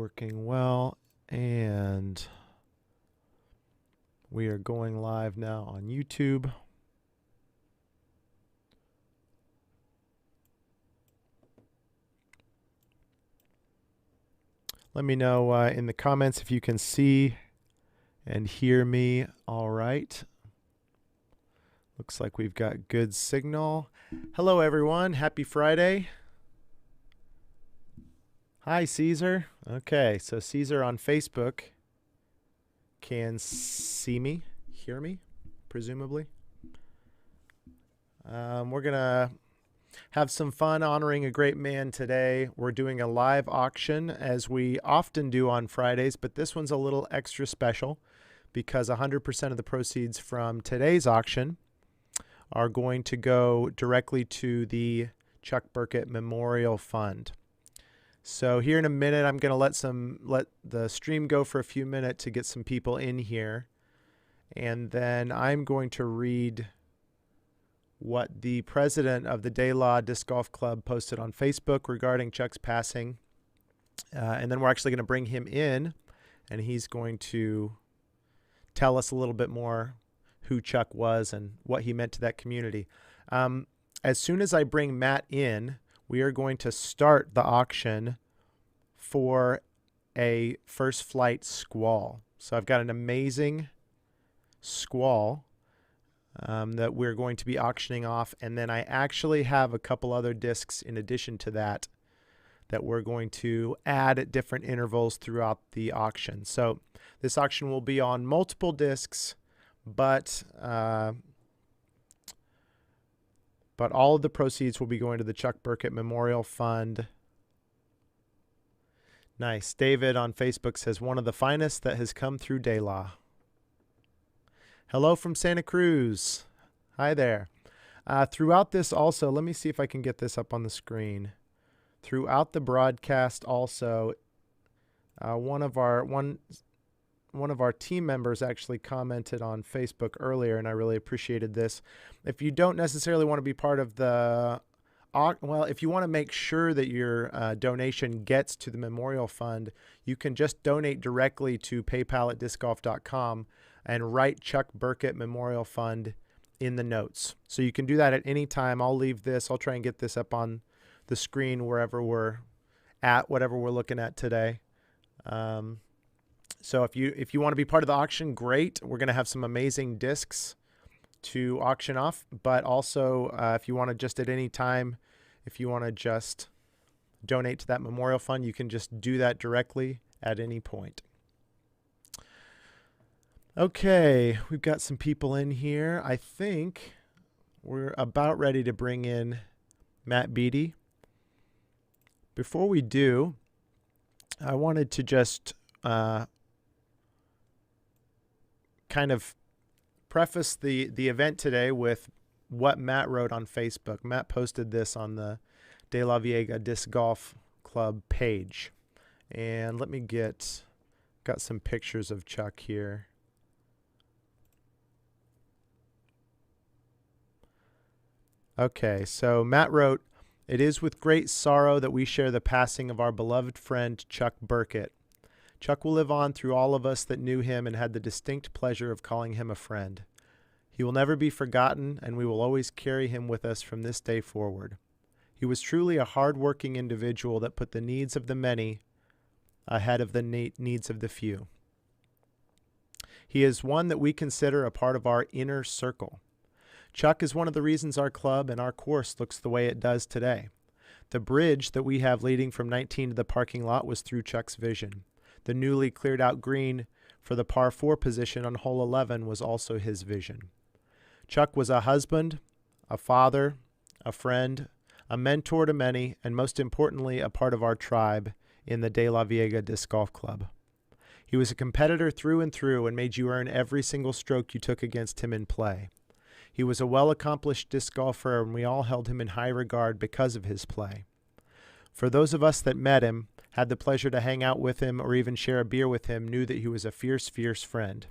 working well, and we are going live now on YouTube. Let me know in the comments if you can see and hear me all right. Looks like we've got good signal. Hello, everyone. Happy Friday. Hi, Caesar. Okay, so Caesar on Facebook can see me, hear me, presumably. We're going to have some fun honoring a great man today. We're doing a live auction, as we often do on Fridays, but this one's a little extra special because 100% of the proceeds from today's auction are going to go directly to the Chuck Burket Memorial Fund. So here in a minute, I'm going to let the stream go for a few minutes to get some people in here. And then I'm going to read what the president of the De La Disc Golf Club posted on Facebook regarding Chuck's passing. And then we're actually going to bring him in, and he's going to tell us a little bit more who Chuck was and what he meant to that community. As soon as I bring Matt in, we are going to start the auction for a first flight Squall. So I've got an amazing Squall that we're going to be auctioning off. And then I actually have a couple other discs in addition to that we're going to add at different intervals throughout the auction. So this auction will be on multiple discs, but all of the proceeds will be going to the Chuck Burket Memorial Fund. Nice. David on Facebook says, one of the finest that has come through De La. Hello from Santa Cruz. Hi there. Throughout this also, let me see if I can get this up on the screen. Throughout the broadcast also, one of our team members actually commented on Facebook earlier, and I really appreciated this. If you don't necessarily want to be part of the, well, if you want to make sure that your donation gets to the Memorial Fund, you can just donate directly to paypal@discgolf.com and write Chuck Burket Memorial Fund in the notes. So you can do that at any time. I'll leave this. I'll try and get this up on the screen wherever we're at, whatever we're looking at today. So if you want to be part of the auction, great. We're going to have some amazing discs to auction off. But also, if you want to just at any time, if you want to just donate to that Memorial Fund, you can just do that directly at any point. Okay, we've got some people in here. I think we're about ready to bring in Matt BEATTY. Before we do, I wanted to just kind of preface the event today with what Matt wrote on Facebook. Matt posted this on the De La Viega Disc Golf Club page. And let me got some pictures of Chuck here. Okay, so Matt wrote, "It is with great sorrow that we share the passing of our beloved friend Chuck Burket. Chuck will live on through all of us that knew him and had the distinct pleasure of calling him a friend. He will never be forgotten, and we will always carry him with us from this day forward. He was truly a hard-working individual that put the needs of the many ahead of the needs of the few. He is one that we consider a part of our inner circle. Chuck is one of the reasons our club and our course looks the way it does today. The bridge that we have leading from 19 to the parking lot was through Chuck's vision. The newly cleared out green for the par 4 position on hole 11 was also his vision. Chuck was a husband, a father, a friend, a mentor to many, and most importantly, a part of our tribe in the De La Viega Disc Golf Club. He was a competitor through and through and made you earn every single stroke you took against him in play. He was a well-accomplished disc golfer, and we all held him in high regard because of his play. For those of us that met him, had the pleasure to hang out with him or even share a beer with him, knew that he was a fierce, fierce friend.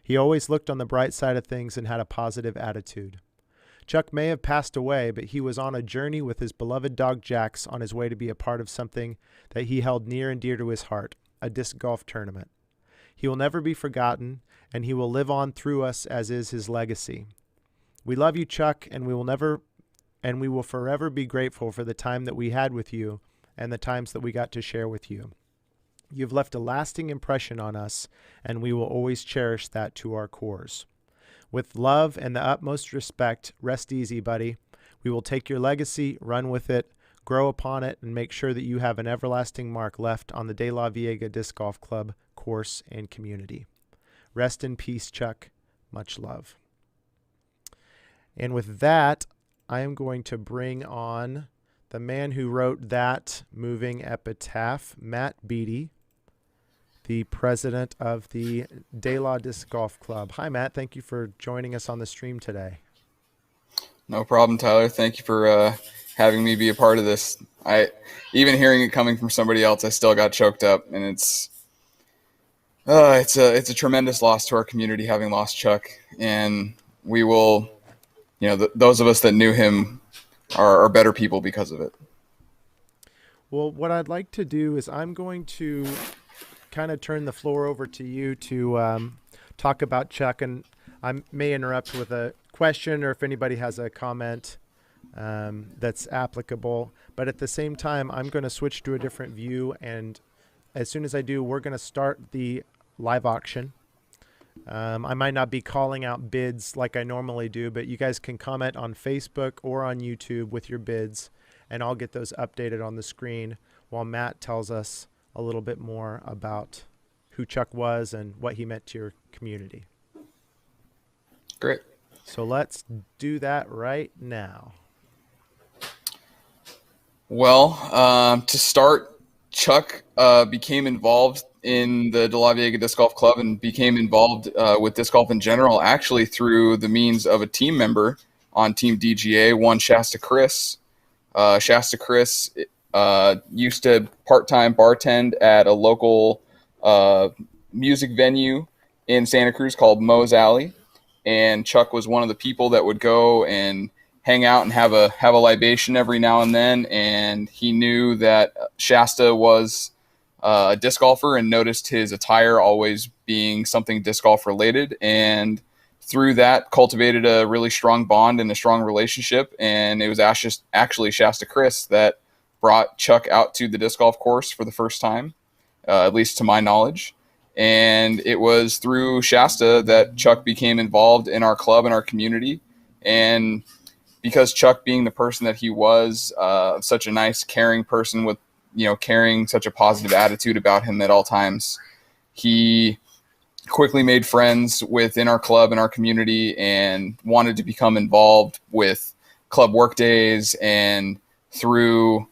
He always looked on the bright side of things and had a positive attitude. Chuck may have passed away, but he was on a journey with his beloved dog Jax on his way to be a part of something that he held near and dear to his heart. a disc golf tournament. He will never be forgotten, and he will live on through us as is his legacy. We love you, Chuck, and we will forever be grateful for the time that we had with you and the times that we got to share with you. You've left a lasting impression on us, and we will always cherish that to our cores. With love and the utmost respect, rest easy, buddy. We will take your legacy, run with it, grow upon it, and make sure that you have an everlasting mark left on the De La Viega Disc Golf Club course and community. Rest in peace, Chuck. Much love. And with that, I am going to bring on the man who wrote that moving epitaph, Matt BEATTY, the president of the De La Disc Golf Club. Hi, Matt. Thank you for joining us on the stream today. No problem, Tyler. Thank you for having me be a part of this. Even hearing it coming from somebody else, I still got choked up, and it's a tremendous loss to our community having lost Chuck, and we will, those of us that knew him are better people because of it. Well, what I'd like to do is I'm going to kind of turn the floor over to you to talk about Chuck, and I may interrupt with a question or if anybody has a comment that's applicable. But at the same time, I'm going to switch to a different view, and as soon as I do, we're going to start the live auction. I might not be calling out bids like I normally do, but you guys can comment on Facebook or on YouTube with your bids, and I'll get those updated on the screen while Matt tells us a little bit more about who Chuck was and what he meant to your community. Great. So let's do that right now. Well, to start, Chuck became involved in the De La Viega Disc Golf Club and became involved with disc golf in general, actually through the means of a team member on Team DGA, one Shasta Chris. Shasta Chris used to part-time bartend at a local music venue in Santa Cruz called Moe's Alley, and Chuck was one of the people that would go and hang out and have a libation every now and then, and he knew that Shasta was a disc golfer and noticed his attire always being something disc golf related, and through that cultivated a really strong bond and a strong relationship. And it was actually Shasta Chris that brought Chuck out to the disc golf course for the first time, at least to my knowledge. And it was through Shasta that Chuck became involved in our club and our community. And because Chuck, being the person that he was, such a nice, caring person with, carrying such a positive attitude about him at all times, he quickly made friends within our club and our community and wanted to become involved with club work days and through,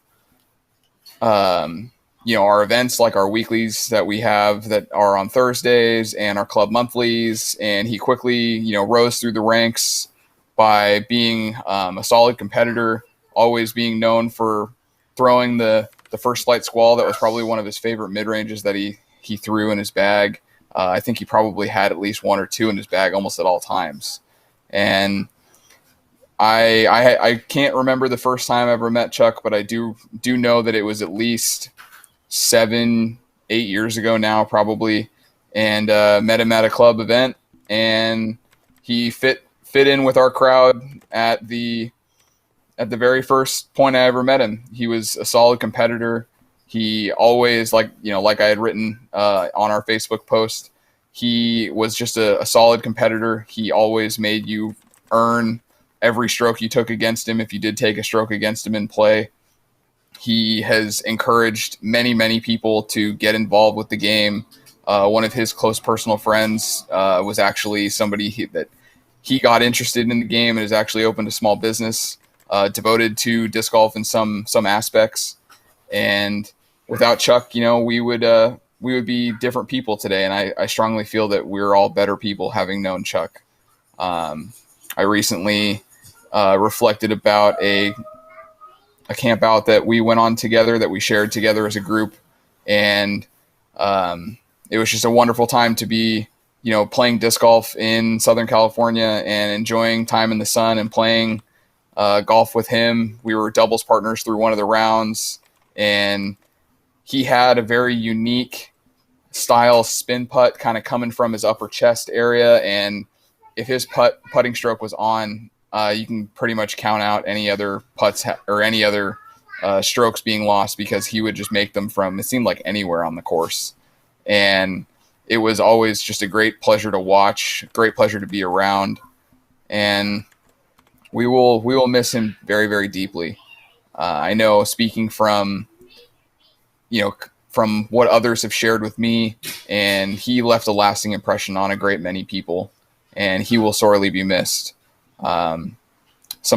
our events like our weeklies that we have that are on Thursdays and our club monthlies. And he quickly, rose through the ranks by being a solid competitor, always being known for throwing the first flight Squall. That was probably one of his favorite mid-ranges that he threw in his bag. I think he probably had at least one or two in his bag almost at all times. And I can't remember the first time I ever met Chuck, but I do know that it was at least 7-8 years ago now, probably, and met him at a club event, and he fit in with our crowd at the very first point I ever met him. He was a solid competitor. He always, like I had written on our Facebook post, he was just a solid competitor. He always made you earn every stroke you took against him if you did take a stroke against him in play. He has encouraged many, many people to get involved with the game. One of his close personal friends was actually somebody that he got interested in the game and has actually opened a small business devoted to disc golf in some aspects. And without Chuck, we would be different people today. And I strongly feel that we're all better people having known Chuck. I recently reflected about a camp out that we went on together, that we shared together as a group. And it was just a wonderful time to be, playing disc golf in Southern California and enjoying time in the sun and playing golf with him. We were doubles partners through one of the rounds, and he had a very unique style spin putt kind of coming from his upper chest area. And if his putting stroke was on, you can pretty much count out any other putts or any other strokes being lost, because he would just make them from, it seemed like, anywhere on the course. And it was always just a great pleasure to watch, great pleasure to be around. And we will miss him very, very deeply. I know, speaking from, from what others have shared with me, and he left a lasting impression on a great many people, and he will sorely be missed. Some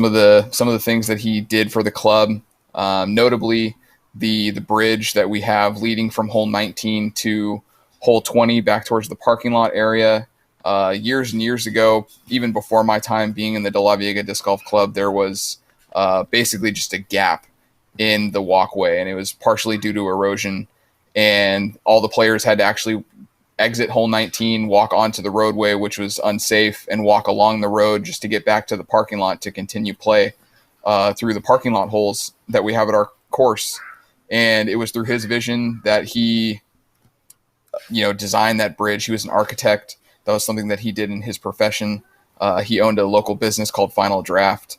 of the things that he did for the club, notably the bridge that we have leading from hole 19 to hole 20 back towards the parking lot area. Years and years ago, even before my time being in the De La Viega Disc Golf Club, there was basically just a gap in the walkway, and it was partially due to erosion. And all the players had to actually exit hole 19, walk onto the roadway, which was unsafe, and walk along the road just to get back to the parking lot to continue play through the parking lot holes that we have at our course. And it was through his vision that he, designed that bridge. He was an architect. That was something that he did in his profession. He owned a local business called Final Draft,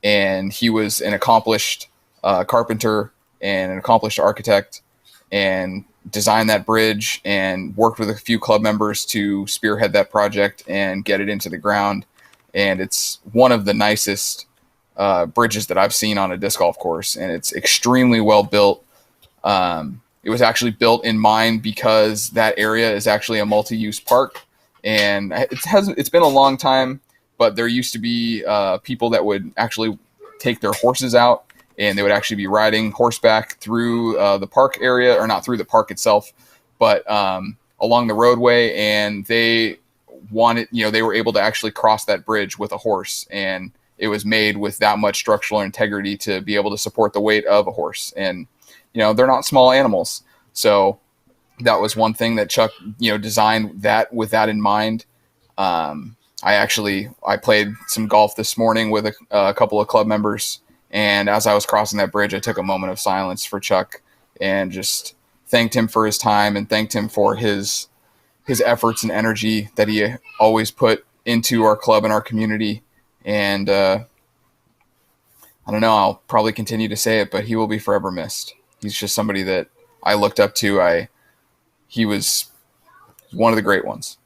and he was an accomplished carpenter and an accomplished architect, and designed that bridge and worked with a few club members to spearhead that project and get it into the ground. And it's one of the nicest bridges that I've seen on a disc golf course, and it's extremely well built. It was actually built in mind because that area is actually a multi-use park, and it's been a long time, but there used to be people that would actually take their horses out, and they would actually be riding horseback through the park area, or not through the park itself, but along the roadway. And they were able to actually cross that bridge with a horse, and it was made with that much structural integrity to be able to support the weight of a horse. And, they're not small animals. So that was one thing that Chuck, designed that with that in mind. I played some golf this morning with a couple of club members, and as I was crossing that bridge, I took a moment of silence for Chuck and just thanked him for his time and thanked him for his efforts and energy that he always put into our club and our community. And I don't know, I'll probably continue to say it, but he will be forever missed. He's just somebody that I looked up to. He was one of the great ones.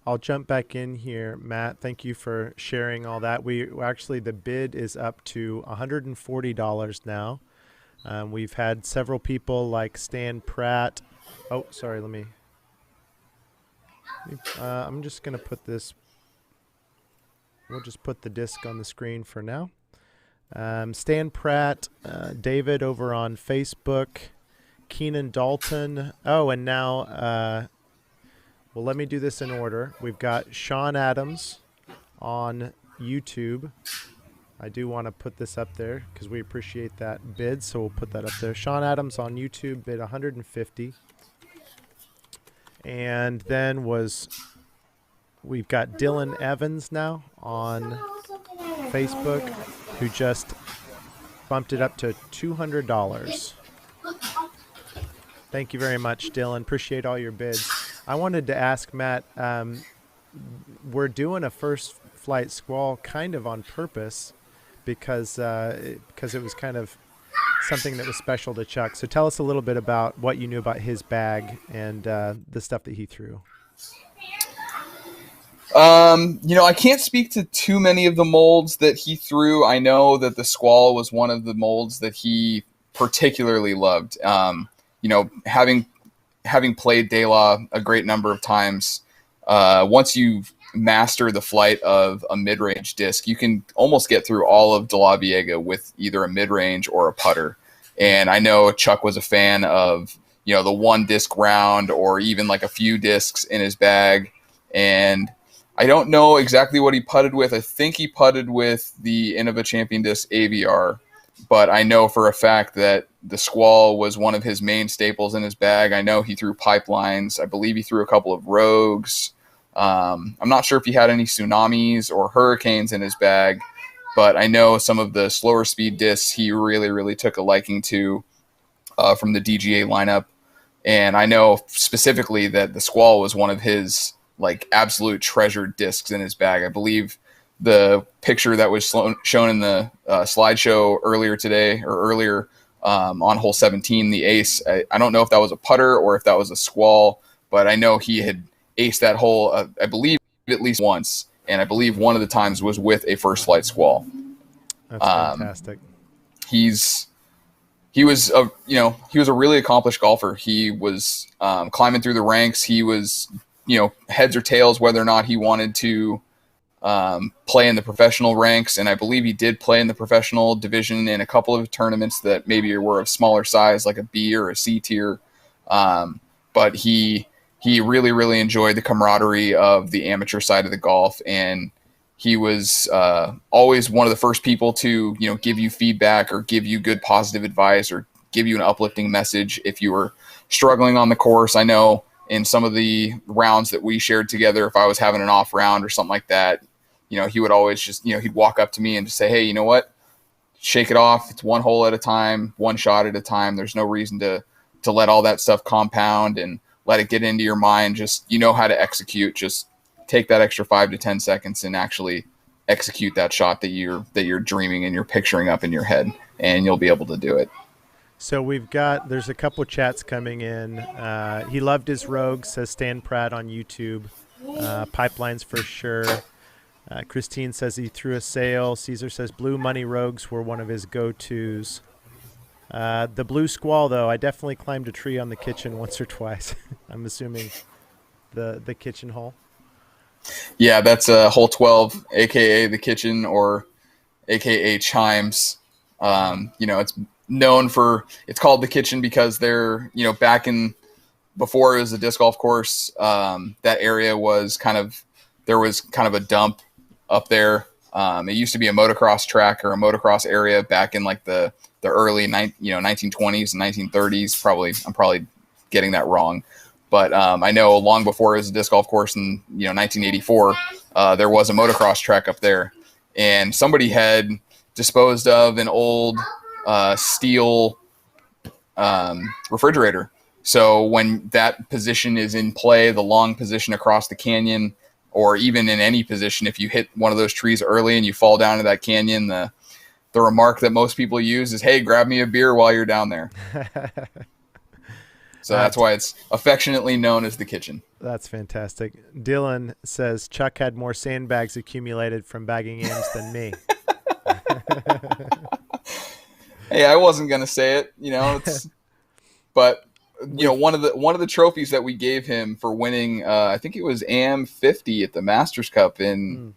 I'll jump back in here, Matt. Thank you for sharing all that. The bid is up to $140 now. We've had several people like Stan Pratt. Oh, sorry. I'm just going to put this. We'll just put the disc on the screen for now. Stan Pratt, David over on Facebook, Keenan Dalton. Oh, and now, well, let me do this in order. We've got Sean Adams on YouTube. I do want to put this up there because we appreciate that bid, so we'll put that up there. Sean Adams on YouTube bid $150. And then we've got Dylan Evans now on Facebook, who just bumped it up to $200. Thank you very much, Dylan. Appreciate all your bids. I wanted to ask Matt, we're doing a first flight Squall kind of on purpose because it was kind of something that was special to Chuck. So tell us a little bit about what you knew about his bag and the stuff that he threw. I can't speak to too many of the molds that he threw. I know that the Squall was one of the molds that he particularly loved. Having played De La a great number of times, once you master the flight of a mid-range disc, you can almost get through all of De La Viega with either a mid-range or a putter. And I know Chuck was a fan of, the one disc round or even like a few discs in his bag. And I don't know exactly what he putted with. I think he putted with the Innova Champion Disc AVR, but I know for a fact that the Squall was one of his main staples in his bag. I know he threw Pipelines. I believe he threw a couple of Rogues. I'm not sure if he had any Tsunamis or Hurricanes in his bag, but I know some of the slower speed discs he really, really took a liking to from the DGA lineup. And I know specifically that the Squall was one of his like absolute treasured discs in his bag. I believe the picture that was shown in the slideshow earlier today or earlier on hole 17, the ace, I don't know if that was a putter or if that was a Squall, but I know he had aced that hole, I believe, at least once. And I believe one of the times was with a first flight Squall. That's fantastic. He was a really accomplished golfer. He was climbing through the ranks. He was, heads or tails whether or not he wanted to play in the professional ranks. And I believe he did play in the professional division in a couple of tournaments that maybe were of smaller size, like a B or a C tier. But he really, really enjoyed the camaraderie of the amateur side of the golf. And he was always one of the first people to, give you feedback or give you good positive advice or give you an uplifting message if you were struggling on the course. I know in some of the rounds that we shared together, if I was having an off round or something like that, he would always just, he'd walk up to me and just say, hey, you know what? Shake it off. It's one hole at a time, one shot at a time. There's no reason to let all that stuff compound and let it get into your mind. Just, how to execute. Just take that extra 5 to 10 seconds and actually execute that shot that you're dreaming and you're picturing up in your head, and you'll be able to do it. So there's a couple chats coming in. He loved his rogues, says Stan Pratt on YouTube. Pipelines for sure. Christine says he threw a sail. Caesar says blue money rogues were one of his go-tos. The blue Squall, though, I definitely climbed a tree on the kitchen once or twice. I'm assuming the kitchen hole. Yeah, that's hole 12, a.k.a. the kitchen, or a.k.a. chimes. It's known for, it's called the kitchen because they're, back in, before it was a disc golf course, that area was there was kind of a dump up there. It used to be a motocross track or a motocross area back in like the early 1920s and 1930s. I'm probably getting that wrong. But I know long before it was a disc golf course in 1984, there was a motocross track up there, and somebody had disposed of an old steel refrigerator. So when that position is in play, the long position across the canyon, or even in any position, if you hit one of those trees early and you fall down to that canyon, the remark that most people use is, "Hey, grab me a beer while you're down there." So that's why it's affectionately known as the kitchen. That's fantastic. Dylan says Chuck had more sandbags accumulated from bagging yams than me. Hey, I wasn't gonna say it, but one of the trophies that we gave him for winning, I think it was AM 50 at the Masters Cup in,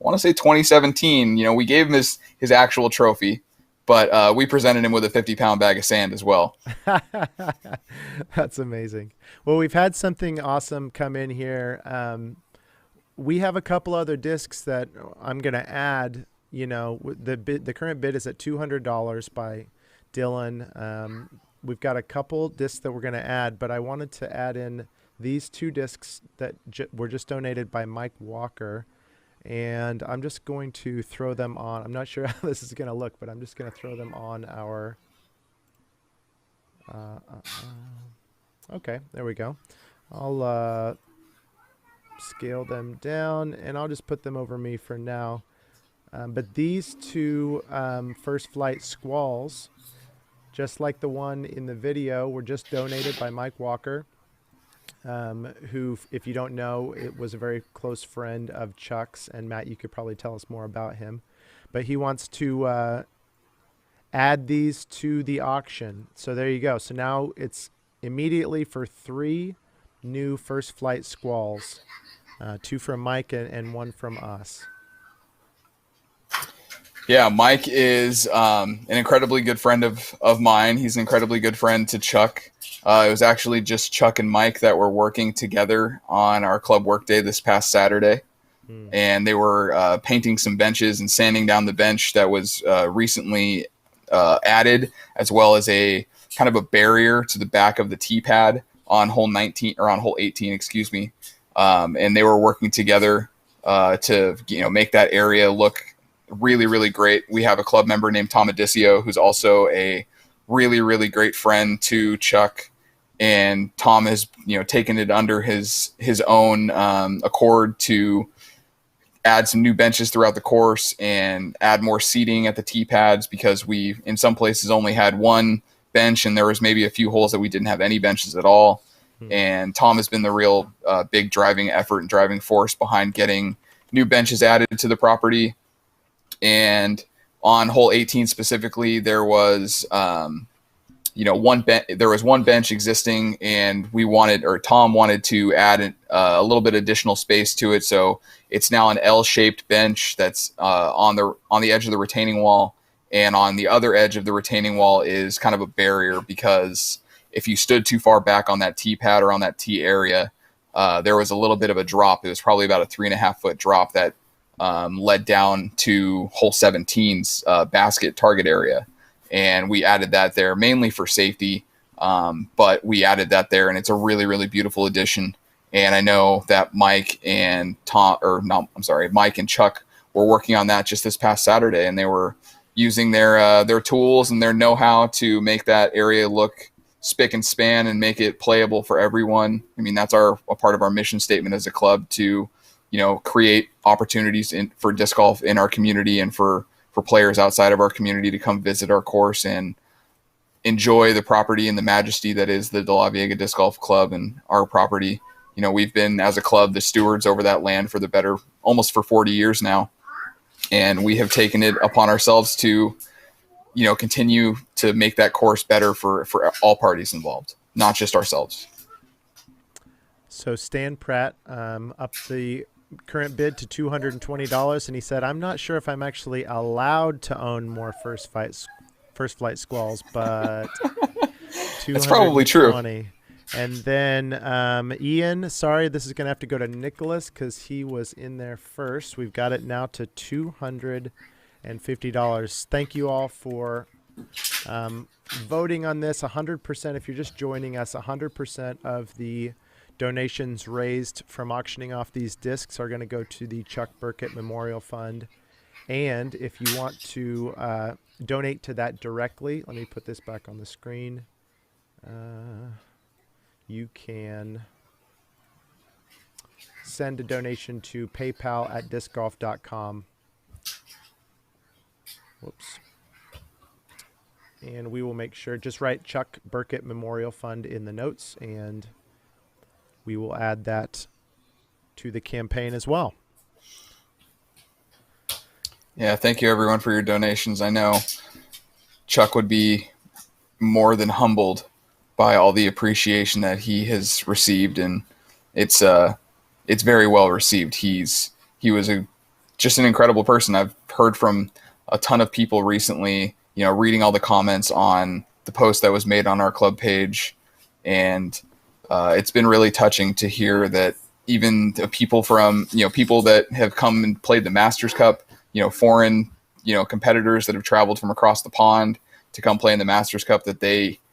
I want to say 2017. We gave him his actual trophy. But we presented him with a 50-pound bag of sand as well. That's amazing. Well, we've had something awesome come in here. We have a couple other discs that I'm going to add. The current bid is at $200 by Dylan. We've got a couple discs that we're going to add, but I wanted to add in these two discs that were just donated by Mike Walker. And I'm just going to throw them on. I'm not sure how this is going to look, but I'm just going to throw them on our... Okay, there we go. I'll scale them down, and I'll just put them over me for now. But these two first flight Squalls, just like the one in the video, were just donated by Mike Walker. Who, if you don't know, it was a very close friend of Chuck's, and Matt, you could probably tell us more about him, but he wants to add these to the auction. So there you go. So now it's immediately for 3 new first flight Squalls, 2 from Mike and 1 from us. Yeah, Mike is an incredibly good friend of mine. He's an incredibly good friend to Chuck. It was actually just Chuck and Mike that were working together on our club work day this past Saturday. And they were painting some benches and sanding down the bench that was recently added, as well as a kind of a barrier to the back of the tee pad on hole 19 or on hole 18, excuse me. And they were working together to make that area look really, really great. We have a club member named Tom Adisio, who's also a really, really great friend to Chuck and Tom has taken it under his own accord to add some new benches throughout the course and add more seating at the tee pads, because we in some places only had one bench and there was maybe a few holes that we didn't have any benches at all. And Tom has been the real big driving effort and driving force behind getting new benches added to the property. And on hole 18 specifically, there was one bench existing, and Tom wanted to add a little bit additional space to it. So it's now an L-shaped bench that's on the edge of the retaining wall, and on the other edge of the retaining wall is kind of a barrier, because if you stood too far back on that tee pad or on that tee area, there was a little bit of a drop. It was probably about a 3.5 foot drop that led down to hole 17's basket target area. And we added that there mainly for safety, but we added that there, and it's a really, really beautiful addition. And I know that Mike and Chuck were working on that just this past Saturday, and they were using their tools and their know-how to make that area look spick and span and make it playable for everyone. I mean, that's a part of our mission statement as a club, to create opportunities for disc golf in our community, and for players outside of our community to come visit our course and enjoy the property and the majesty that is the De La Viega Disc Golf Club and our property. We've been, as a club, the stewards over that land for almost for 40 years now. And we have taken it upon ourselves to, continue to make that course better for all parties involved, not just ourselves. So Stan Pratt up the current bid to $220, and he said, "I'm not sure if I'm actually allowed to own more First Flight Squalls, but that's probably true." And then Ian, sorry, this is going to have to go to Nicholas because he was in there first. We've got it now to $250. Thank you all for voting on this. 100%, if you're just joining us, 100% of the donations raised from auctioning off these discs are going to go to the Chuck Burket Memorial Fund. And if you want to donate to that directly, let me put this back on the screen. You can send a donation to paypal@discgolf.com. Whoops. And we will make sure, just write Chuck Burket Memorial Fund in the notes, and we will add that to the campaign as well. Yeah, thank you everyone for your donations. I know Chuck would be more than humbled by all the appreciation that he has received, and it's very well received. He was just an incredible person. I've heard from a ton of people recently, reading all the comments on the post that was made on our club page, and it's been really touching to hear that even the people from, people that have come and played the Masters Cup, foreign, competitors that have traveled from across the pond to come play in the Masters Cup, that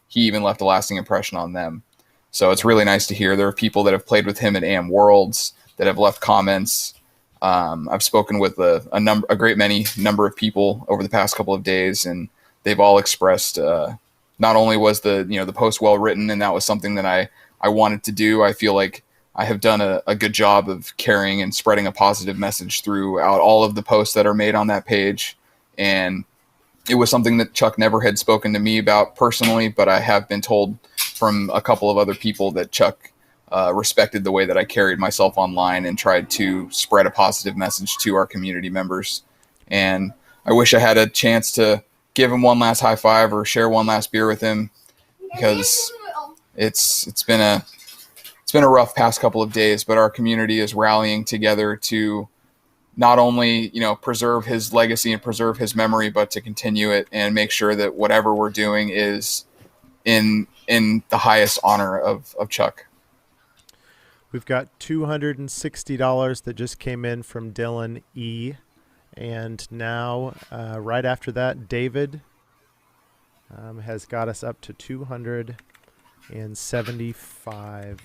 he even left a lasting impression on them. So it's really nice to hear. There are people that have played with him at AM Worlds that have left comments. I've spoken with a great many number of people over the past couple of days, and they've all expressed, not only was the post well written, and that was something that I wanted to do. I feel like I have done a good job of carrying and spreading a positive message throughout all of the posts that are made on that page. And it was something that Chuck never had spoken to me about personally, but I have been told from a couple of other people that Chuck respected the way that I carried myself online and tried to spread a positive message to our community members. And I wish I had a chance to give him one last high five or share one last beer with him, because it's been a rough past couple of days, but our community is rallying together to not only, preserve his legacy and preserve his memory, but to continue it and make sure that whatever we're doing is in the highest honor of Chuck. We've got $260 that just came in from Dylan E. And now, right after that, David has got us up to $275.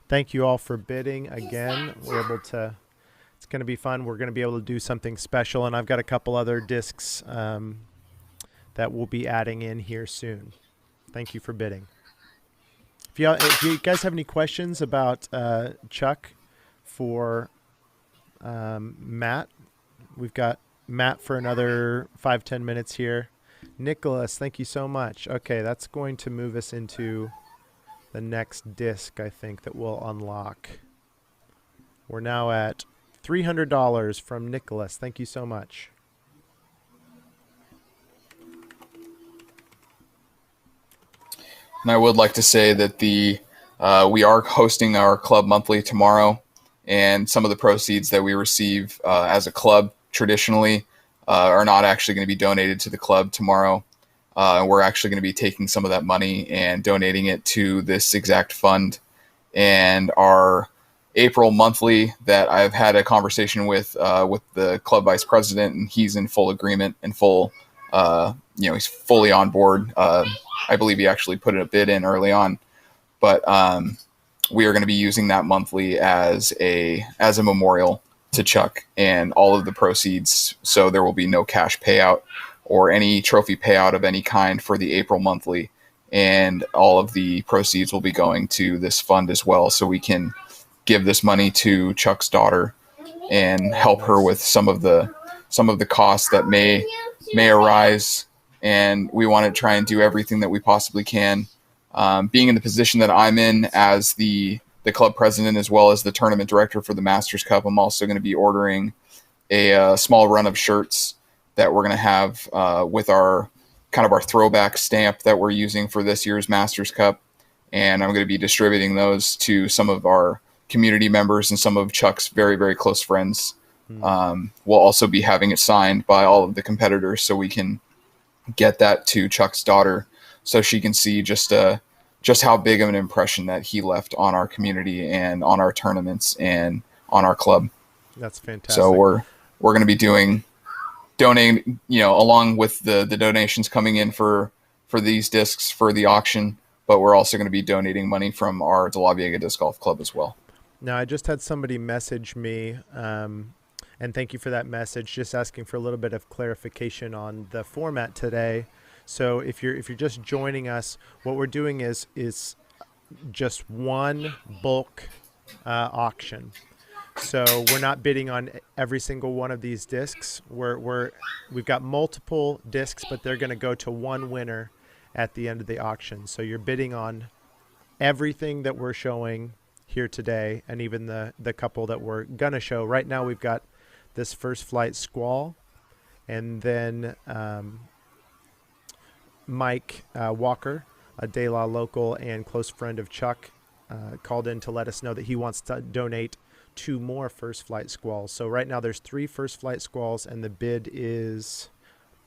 Thank you all for bidding again. We're able to, it's going to be fun. We're going to be able to do something special, and I've got a couple other discs that we'll be adding in here soon. Thank you for bidding. If you guys have any questions about Chuck for Matt, we've got Matt for another 5-10 minutes here. Nicholas, thank you so much. Okay, that's going to move us into the next disc, I think, that we'll unlock. We're now at $300 from Nicholas. Thank you so much. And I would like to say that we are hosting our club monthly tomorrow, and some of the proceeds that we receive as a club traditionally are not actually going to be donated to the club tomorrow. We're actually going to be taking some of that money and donating it to this exact fund. And our April monthly that I've had a conversation with the club vice president, and he's in full agreement and full, he's fully on board. I believe he actually put a bid in early on, but we are going to be using that monthly as a memorial to Chuck and all of the proceeds. So there will be no cash payout or any trophy payout of any kind for the April monthly. And all of the proceeds will be going to this fund as well. So we can give this money to Chuck's daughter and help her with some of the costs that may arise. And we want to try and do everything that we possibly can. Being in the position that I'm in as the club president, as well as the tournament director for the Masters Cup, I'm also going to be ordering a small run of shirts that we're going to have with our throwback stamp that we're using for this year's Masters Cup. And I'm going to be distributing those to some of our community members and some of Chuck's very, very close friends. We'll also be having it signed by all of the competitors so we can get that to Chuck's daughter so she can see just how big of an impression that he left on our community and on our tournaments and on our club. That's fantastic. So we're going to be donating, along with the donations coming in for these discs for the auction, but we're also going to be donating money from our De La Viega Disc Golf Club as well. Now, I just had somebody message me, and thank you for that message, just asking for a little bit of clarification on the format today. So if you're just joining us, what we're doing is just one bulk auction. So we're not bidding on every single one of these discs. We've got multiple discs, but they're going to go to one winner at the end of the auction. So you're bidding on everything that we're showing here today, and even the couple that we're going to show. Right now we've got this First Flight Squall, and then Mike Walker, a De La local and close friend of Chuck, called in to let us know that he wants to donate 2 more First Flight Squalls. So right now there's 3 First Flight Squalls, and the bid is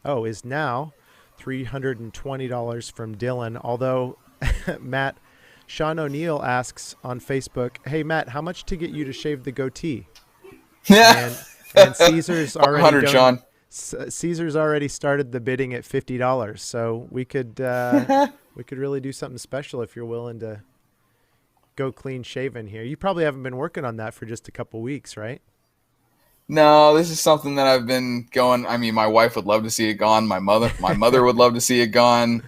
now $320 from Dylan. Although Matt, Sean O'Neill asks on Facebook, "Hey Matt, how much to get you to shave the goatee?" Yeah. And Caesar's already 100, John. Caesar's already started the bidding at $50. So we could really do something special if you're willing to go clean shaven here. You probably haven't been working on that for just a couple weeks, right? No, this is something that I've been going. I mean, my wife would love to see it gone. My mother would love to see it gone.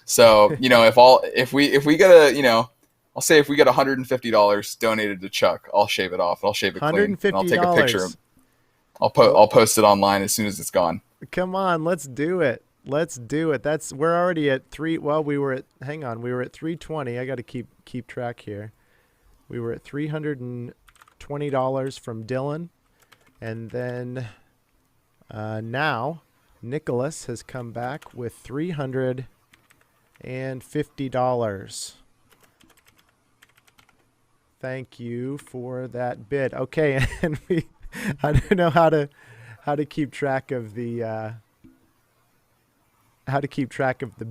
So, if we get I'll say if we get $150 donated to Chuck, I'll shave it off. I'll shave it clean. And I'll take a picture. I'll post it online as soon as it's gone. Come on, let's do it. We're already at 3. Well, we were at 320. I got to keep track here. We were at $320 from Dylan. And then now Nicholas has come back with $350. Thank you for that bid. Okay, and I don't know how to keep track of the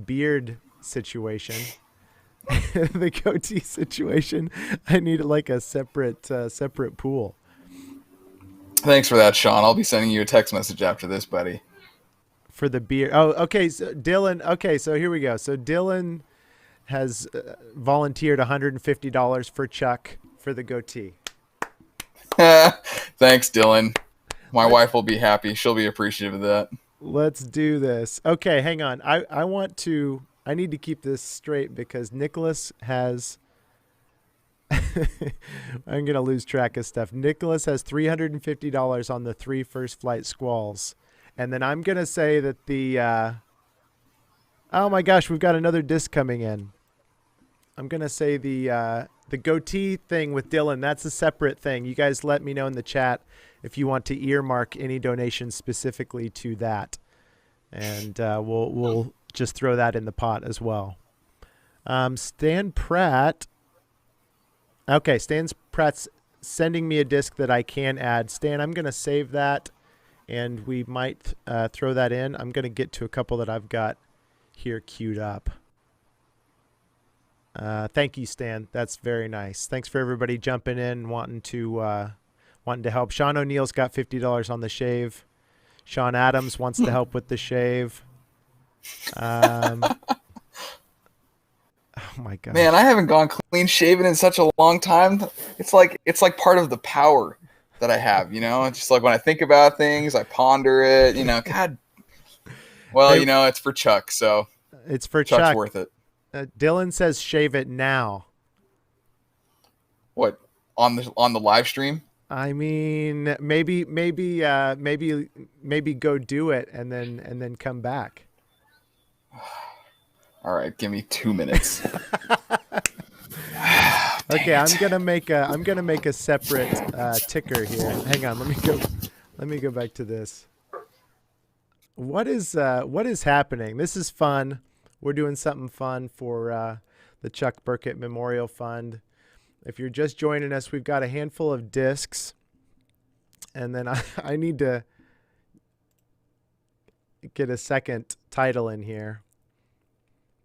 beard situation. The goatee situation. I need like a separate pool. Thanks for that, Sean. I'll be sending you a text message after this, buddy. For the beard. Oh, okay. So Dylan. Okay, so here we go. So Dylan has volunteered $150 for Chuck for the goatee. Thanks, Dylan. My wife will be happy. She'll be appreciative of that. Let's do this. Okay, hang on. I need to keep this straight because Nicholas has I'm gonna lose track of stuff. Nicholas has $350 on the 3 first flight squalls. And then I'm gonna say that oh my gosh, we've got another disc coming in. I'm gonna say the goatee thing with Dylan. That's a separate thing. You guys let me know in the chat if you want to earmark any donations specifically to that, and we'll just throw that in the pot as well. Stan Pratt. Okay, Stan Pratt's sending me a disc that I can add. Stan, I'm gonna save that, and we might throw that in. I'm gonna get to a couple that I've got here queued up. Thank you, Stan. That's very nice. Thanks for everybody jumping in, wanting to help. Sean O'Neill's got $50 on the shave. Sean Adams wants to help with the shave. Oh my god, Man, I haven't gone clean shaven in such a long time. It's like part of the power that I have, you know. It's just like when I think about things, I ponder it. You know, God. Well, you know, it's for Chuck, so it's for Chuck's Chuck. worth it. Dylan says shave it now. What, on the live stream? I mean, maybe go do it and then come back. All right, give me 2 minutes. Okay, I'm gonna make a separate ticker here. Hang on, let me go back to this. What is happening? This is fun. We're doing something fun for the Chuck Burket Memorial Fund. If you're just joining us, we've got a handful of discs, and then I need to get a second title in here.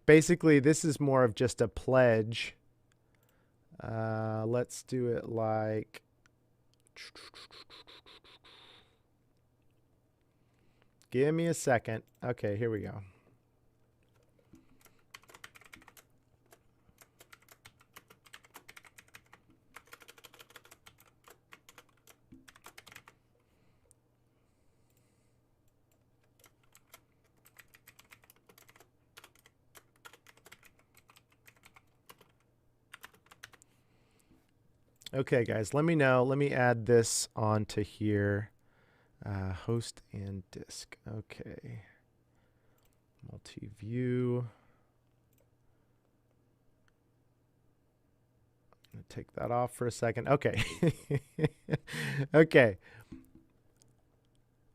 Basically, this is more of just a pledge. Let's do it like... Give me a second. Okay, here we go. Okay, guys, let me know. Let me add this onto here. Host and disk. Okay. Multi-view. I'm going to take that off for a second. Okay. Okay.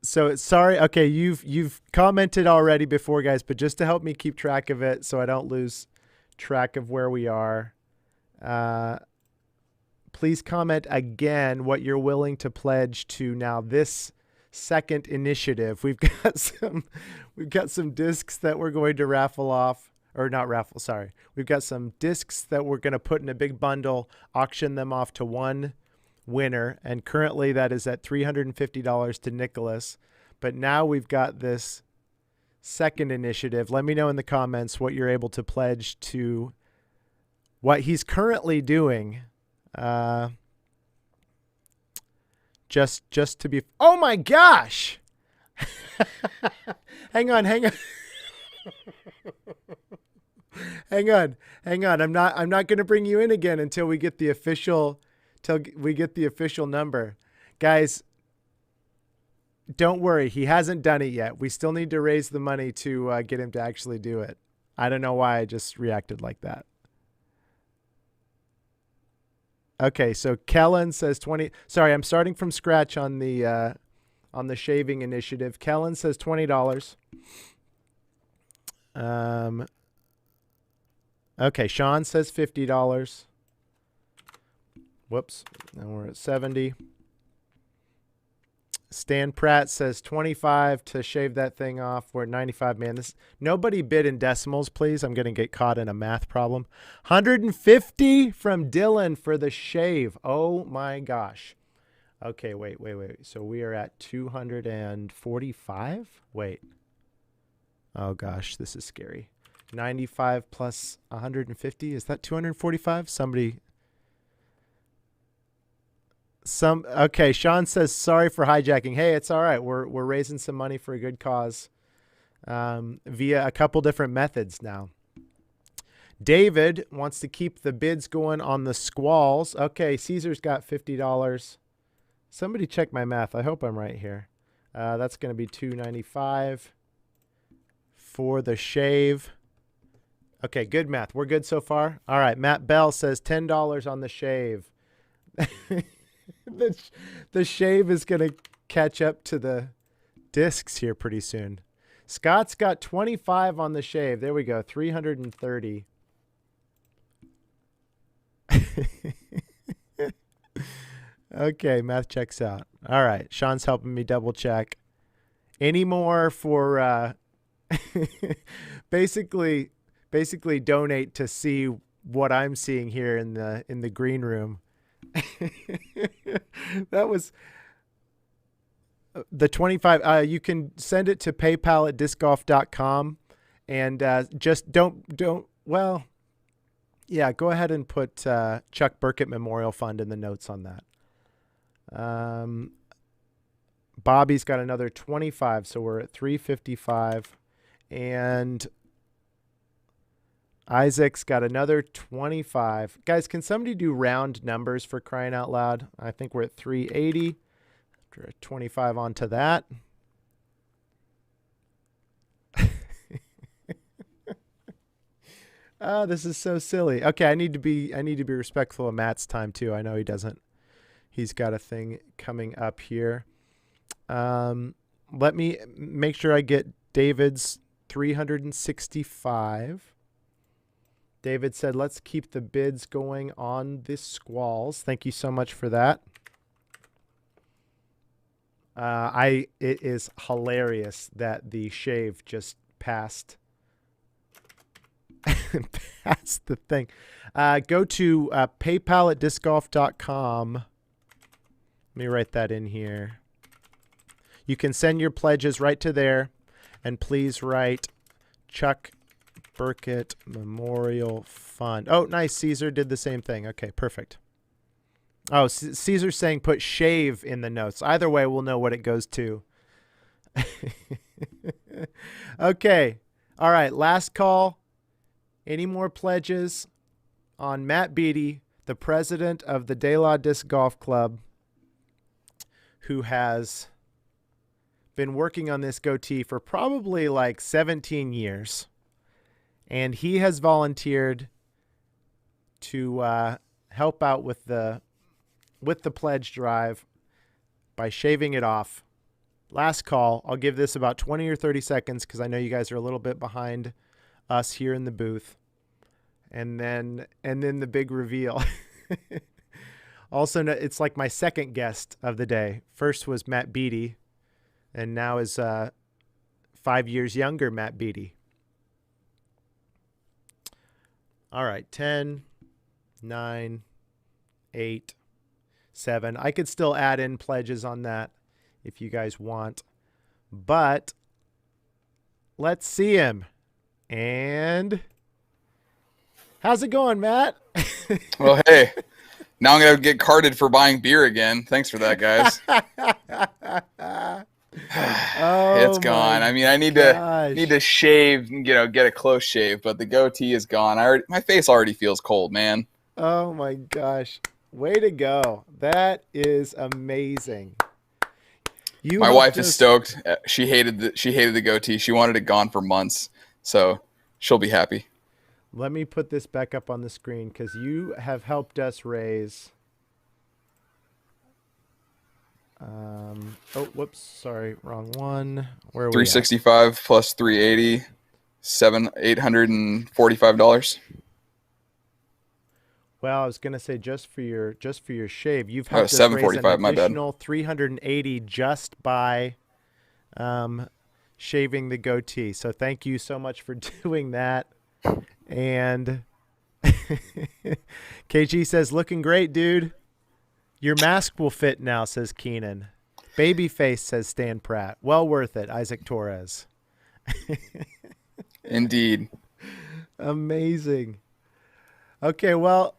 So sorry. Okay, you've commented already before, guys, but just to help me keep track of it so I don't lose track of where we are. Please comment again what you're willing to pledge to now this second initiative. We've got some discs that we're going to raffle off, or not raffle, sorry. We've got some discs that we're going to put in a big bundle, auction them off to one winner, and currently that is at $350 to Nicholas. But now we've got this second initiative. Let me know in the comments what you're able to pledge to what he's currently doing. Just to be, oh my gosh. hang on. Hang on. I'm not going to bring you in again until we get the official number. Guys, don't worry. He hasn't done it yet. We still need to raise the money to get him to actually do it. I don't know why I just reacted like that. Okay, so Kellen says 20. Sorry, I'm starting from scratch on the shaving initiative. Kellen says $20. Okay, Sean says $50. Whoops, now we're at 70. Stan Pratt says 25 to shave that thing off. We're at 95. Man, nobody bid in decimals, please. I'm going to get caught in a math problem. 150 from Dylan for the shave. Oh my gosh. Okay, wait. So we are at 245? Wait. Oh gosh, this is scary. 95 plus 150. Is that 245? Okay, Sean says sorry for hijacking. Hey, it's all right. We're raising some money for a good cause via a couple different methods now. David wants to keep the bids going on the Squalls. Okay, Caesar's got $50. Somebody check my math. I hope I'm right here. That's going to be $295 for the shave. Okay, good math. We're good so far. All right, Matt Bell says $10 on the shave. The shave is going to catch up to the discs here pretty soon. Scott's got 25 on the shave. There we go. 330. Okay, math checks out. All right, Sean's helping me double check. Any more for basically donate to see what I'm seeing here in the green room. That was the 25. You can send it to PayPal@discgolf.com, and just don't. Well, yeah, go ahead and put Chuck Burket Memorial Fund in the notes on that. Bobby's got another 25, so we're at 355, and Isaac's got another 25. Guys, can somebody do round numbers for crying out loud? I think we're at 380. After 25 onto that. Oh, this is so silly. Okay, I need to be respectful of Matt's time too. I know he doesn't. He's got a thing coming up here. Let me make sure I get David's 365. David said, let's keep the bids going on the Squalls. Thank you so much for that. It is hilarious that the shave just passed the thing. Go to PayPal@discgolf.com. Let me write that in here. You can send your pledges right to there, and please write Chuck Burket Memorial Fund. Oh, nice. Caesar did the same thing. Okay, perfect. Oh, Caesar's saying put shave in the notes. Either way, we'll know what it goes to. Okay. All right. Last call. Any more pledges on Matt Beatty, the president of the De La Disc Golf Club, who has been working on this goatee for probably like 17 years. And he has volunteered to help out with the pledge drive by shaving it off. Last call. I'll give this about 20 or 30 seconds because I know you guys are a little bit behind us here in the booth. And then the big reveal. Also, it's like my second guest of the day. First was Matt Beatty, and now is 5 years younger Matt Beatty. All right, 10, 9, 8, 7. I could still add in pledges on that if you guys want. But let's see him. And how's it going, Matt? Well, hey, now I'm going to get carded for buying beer again. Thanks for that, guys. It's gone. I mean, I need to shave, get a close shave, but the goatee is gone. My face already feels cold, man. Oh my gosh. Way to go. That is amazing. My wife is stoked. She hated the goatee. She wanted it gone for months. So she'll be happy. Let me put this back up on the screen because you have helped us raise. Oh, whoops. Sorry. Wrong one. Where are we? 365 plus 380, $845. Well, I was gonna say just for your shave, you've helped us raise an additional $380 just by shaving the goatee. So thank you so much for doing that. And KG says, looking great, dude. Your mask will fit now, says Keenan. Babyface, says Stan Pratt. Well worth it, Isaac Torres. Indeed. Amazing. Okay, well,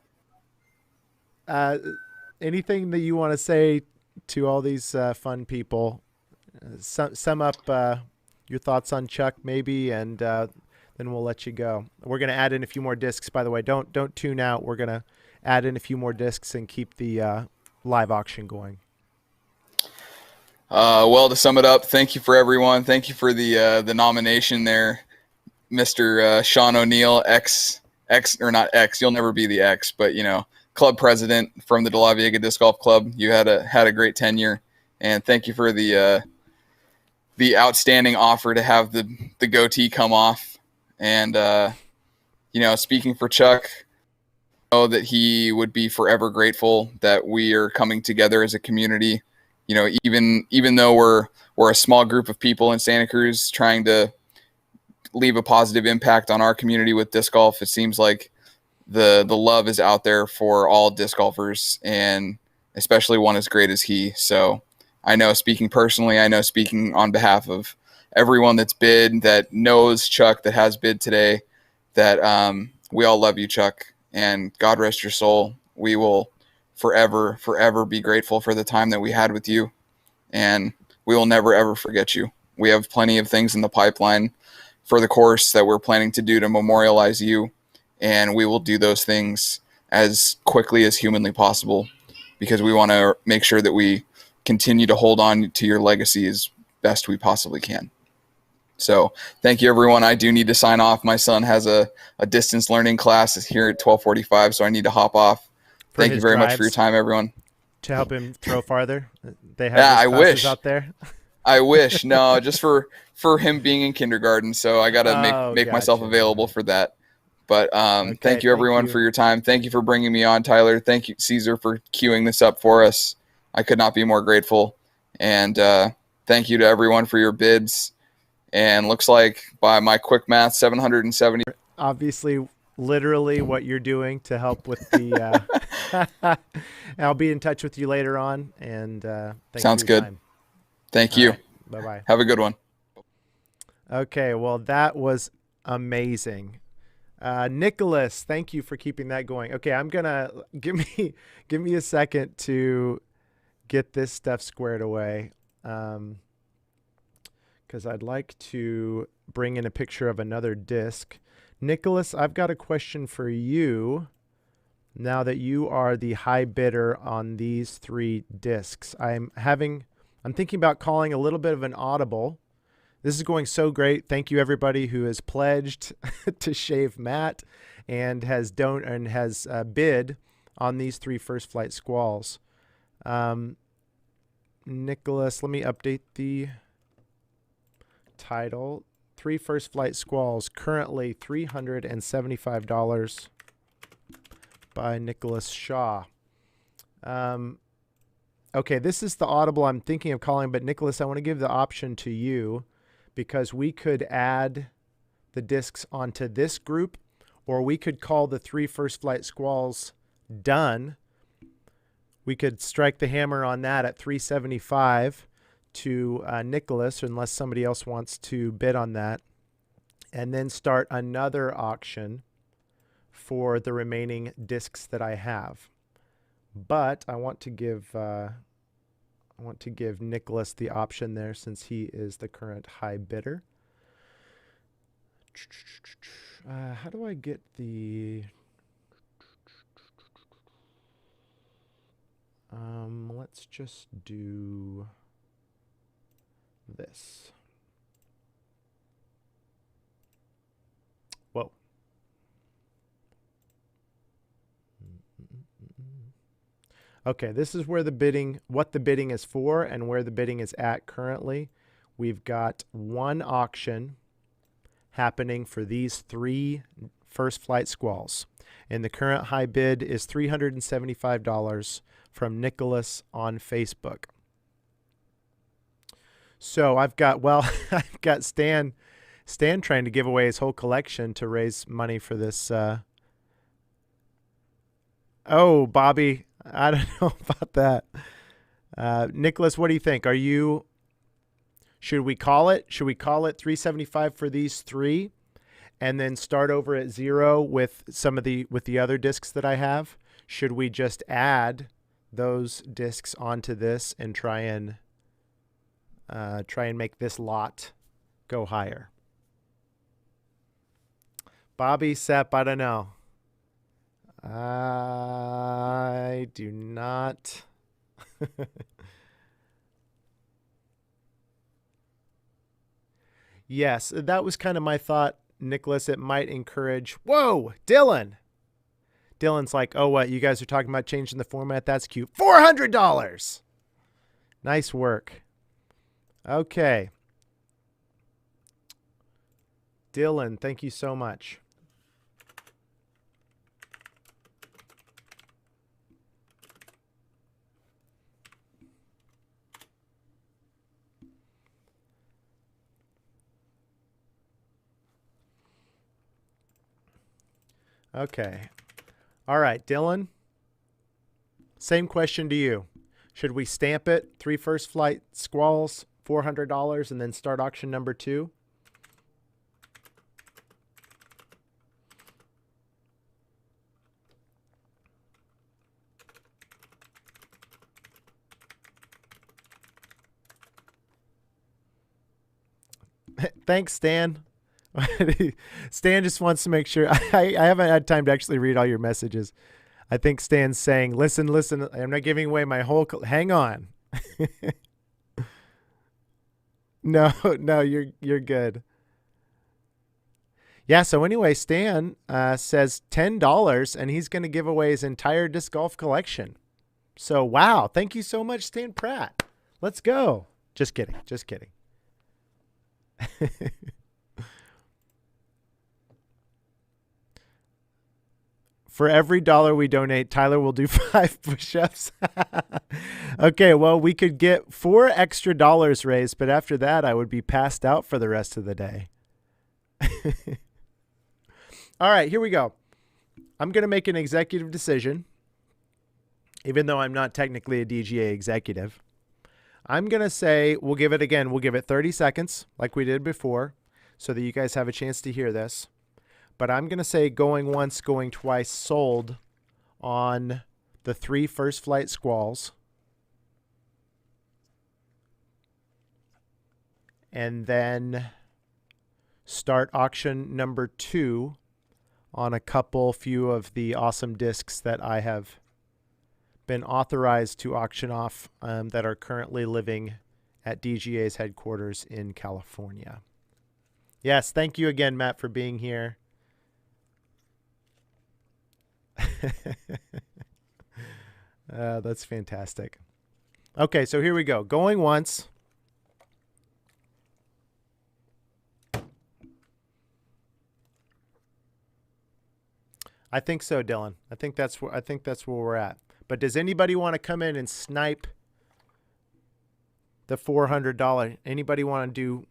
anything that you want to say to all these fun people? Sum up your thoughts on Chuck, maybe, and then we'll let you go. We're going to add in a few more discs, by the way. Don't tune out. We're going to add in a few more discs and keep the live auction going. Well, to sum it up, thank you for everyone. Thank you for the nomination there, Mr. Sean O'Neill, X or not X. You'll never be the X, but club president from the De La Viega Disc Golf Club. You had a great tenure, and thank you for the outstanding offer to have the goatee come off. And speaking for Chuck, I know that he would be forever grateful that we are coming together as a community. Even though we're a small group of people in Santa Cruz trying to leave a positive impact on our community with disc golf, it seems like the love is out there for all disc golfers, and especially one as great as he. So I know, speaking personally, I know speaking on behalf of everyone that's bid, that knows Chuck, that has bid today, that we all love you, Chuck, and God rest your soul. We will forever be grateful for the time that we had with you, and we will never ever forget you. We have plenty of things in the pipeline for the course that we're planning to do to memorialize you, and we will do those things as quickly as humanly possible, because we want to make sure that we continue to hold on to your legacy as best we possibly can. So thank you, everyone. I do need to sign off. My son has a distance learning class here at 12:45, so I need to hop off. Thank you very much for your time, everyone. To help him throw farther? They have I wish out there? I wish. No, just for him being in kindergarten, so I got to make myself available for that. But okay, thank you, everyone, for your time. Thank you for bringing me on, Tyler. Thank you, Caesar, for queuing this up for us. I could not be more grateful. And thank you to everyone for your bids. And looks like, by my quick math, 770. Obviously, literally what you're doing to help with the I'll be in touch with you later on, and thanks. Sounds good. Time. Thank you. Right. Bye-bye. Have a good one. Okay, well, that was amazing. Nicholas, thank you for keeping that going. Okay, I'm gonna give me a second to get this stuff squared away, because I'd like to bring in a picture of another disc. Nicholas, I've got a question for you. Now that you are the high bidder on these 3 discs, I'm thinking about calling a little bit of an audible. This is going so great. Thank you, everybody who has pledged to shave Matt and has bid on these 3 First Flight Squalls. Nicholas, let me update the title. 3 First Flight Squalls, currently $375 by Nicholas Shaw. Okay, this is the audible I'm thinking of calling, but Nicholas, I want to give the option to you, because we could add the discs onto this group, or we could call the 3 First Flight Squalls done. We could strike the hammer on that at $375 to Nicholas, unless somebody else wants to bid on that, and then start another auction for the remaining discs that I have. But I want to give Nicholas the option there, since he is the current high bidder. How do I get the? Let's just do this. Whoa. Okay, this is where what the bidding is for and where the bidding is at currently. We've got one auction happening for these 3 First Flight Squalls, and the current high bid is $375 from Nicholas on Facebook. So I've got Stan trying to give away his whole collection to raise money for this. Oh, Bobby, I don't know about that. Nicholas, what do you think? Should we call it $375 for these 3 and then start over at 0 with the other discs that I have? Should we just add those discs onto this and try and make this lot go higher. Bobby, Sepp, I don't know. I do not. Yes, that was kind of my thought, Nicholas. It might encourage. Whoa, Dylan. Dylan's like, oh, what? You guys are talking about changing the format? That's cute. $400. Nice work. Okay. Dylan, thank you so much. Okay. All right, Dylan. Same question to you. Should we stamp it? 3 first flight squalls, $400, and then start auction number 2? Thanks, Stan. Stan just wants to make sure. I haven't had time to actually read all your messages. I think Stan's saying, listen, I'm not giving away my whole... Hang on. No, you're good. Yeah, so anyway, Stan says $10, and he's going to give away his entire disc golf collection. So, wow. Thank you so much, Stan Pratt. Let's go. Just kidding. For every dollar we donate, Tyler will do 5 push-ups. Okay, well, we could get $4 extra raised, but after that, I would be passed out for the rest of the day. All right, here we go. I'm going to make an executive decision, even though I'm not technically a DGA executive. I'm going to say we'll give it 30 seconds like we did before so that you guys have a chance to hear this. But I'm going to say going once, going twice, sold on the 3 first flight squalls. And then start auction number 2 on a few of the awesome discs that I have been authorized to auction off that are currently living at DGA's headquarters in California. Yes, thank you again, Matt, for being here. That's fantastic. Okay, so here we go. Going once. I think so, Dylan. I think that's where we're at. But does anybody want to come in and snipe the $400? Anybody want to do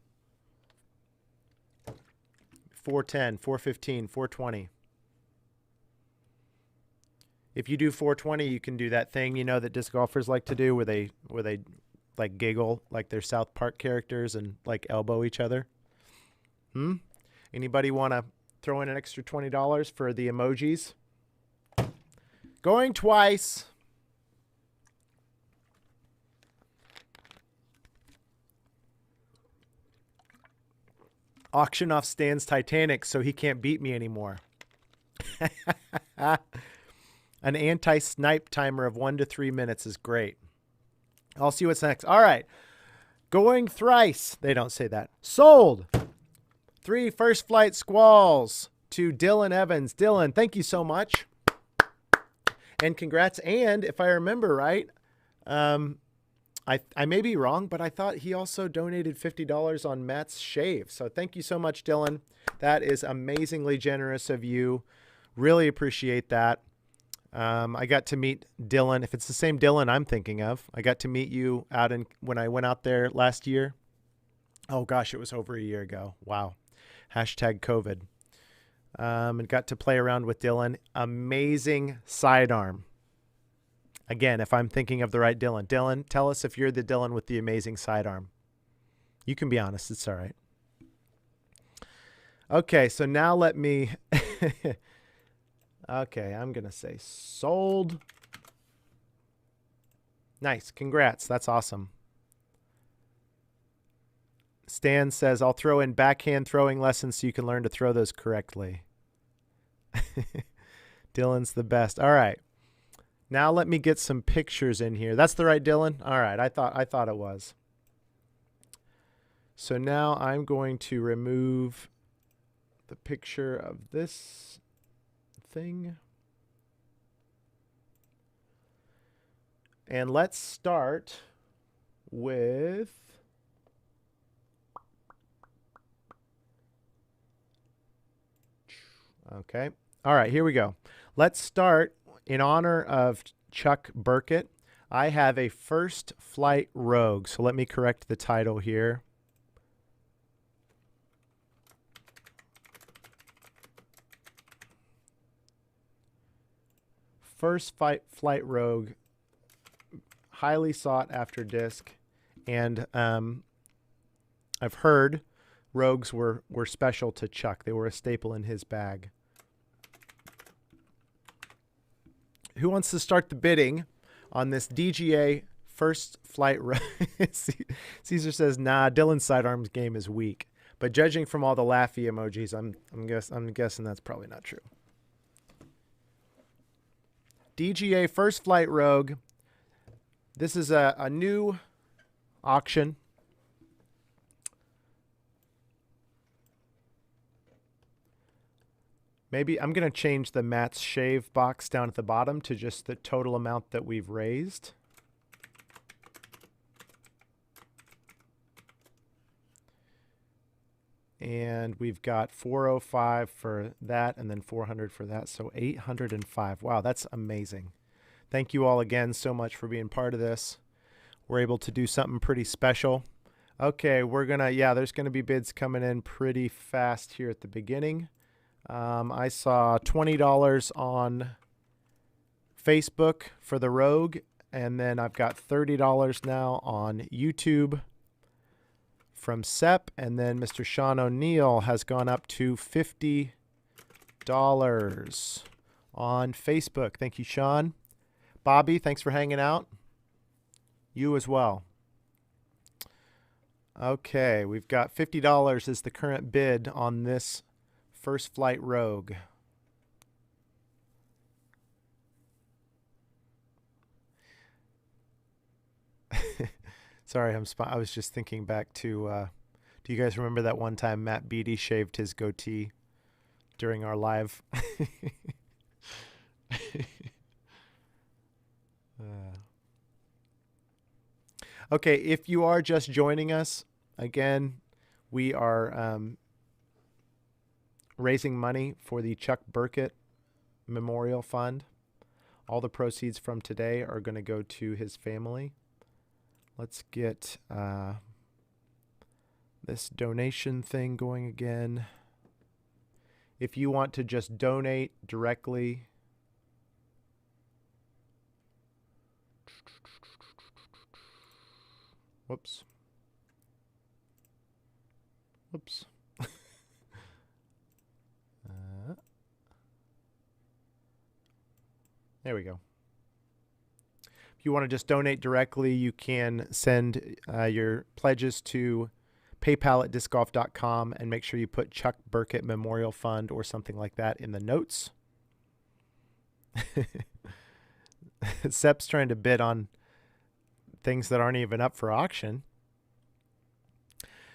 410, 415, 420? If you do 420, you can do that thing, that disc golfers like to do where they like giggle like they're South Park characters and like elbow each other. Anybody want to throw in an extra $20 for the emojis? Going twice. Auction off Stan's Titanic so he can't beat me anymore. An anti-snipe timer of 1 to 3 minutes is great. I'll see what's next. All right. Going thrice. They don't say that. Sold. 3 first flight squalls to Dylan Evans. Dylan, thank you so much. And congrats. And if I remember right, I may be wrong, but I thought he also donated $50 on Matt's shave. So thank you so much, Dylan. That is amazingly generous of you. Really appreciate that. I got to meet Dylan. If it's the same Dylan I'm thinking of, I got to meet you when I went out there last year. Oh gosh, it was over a year ago. Wow. #COVID. And got to play around with Dylan. Amazing sidearm. Again, if I'm thinking of the right Dylan. Dylan, tell us if you're the Dylan with the amazing sidearm. You can be honest. It's all right. Okay, so now let me... Okay, I'm going to say sold. Nice. Congrats. That's awesome. Stan says, I'll throw in backhand throwing lessons so you can learn to throw those correctly. Dylan's the best. All right. Now let me get some pictures in here. That's the right Dylan? All right. I thought it was. So now I'm going to remove the picture of this thing. And let's start with okay. All right, here we go. Let's start in honor of Chuck Burket. I have a First Flight Rogue. So let me correct the title here. First Flight Rogue, highly sought after disc, and I've heard Rogues were special to Chuck. They were a staple in his bag. Who wants to start the bidding on this DGA First Flight Rogue? Caesar says, nah, Dylan's sidearms game is weak. But judging from all the laughy emojis, I'm guessing that's probably not true. DGA First Flight Rogue. This is a new auction. Maybe I'm going to change the Matt's Shave box down at the bottom to just the total amount that we've raised. And we've got 405 for that and then 400 for that. So 805. Wow, that's amazing. Thank you all again so much for being part of this. We're able to do something pretty special. Okay, we're going to, yeah, there's going to be bids coming in pretty fast here at the beginning. I saw $20 on Facebook for the Rogue, and then I've got $30 now on YouTube from Sep, and then Mr. Sean O'Neill has gone up to $50 on Facebook. Thank you, Sean. Bobby, thanks for hanging out. You as well. Okay, we've got $50 is the current bid on this First Flight Rogue. Sorry, I was just thinking back to, do you guys remember that one time Matt Beatty shaved his goatee during our live? Okay, if you are just joining us, again, we are raising money for the Chuck Burket Memorial Fund. All the proceeds from today are going to go to his family. Let's get this donation thing going again. If you want to just donate directly, whoops. There we go. If you want to just donate directly, you can send your pledges to PayPal@discgolf.com and make sure you put Chuck Burket Memorial Fund or something like that in the notes. Sep's trying to bid on things that aren't even up for auction.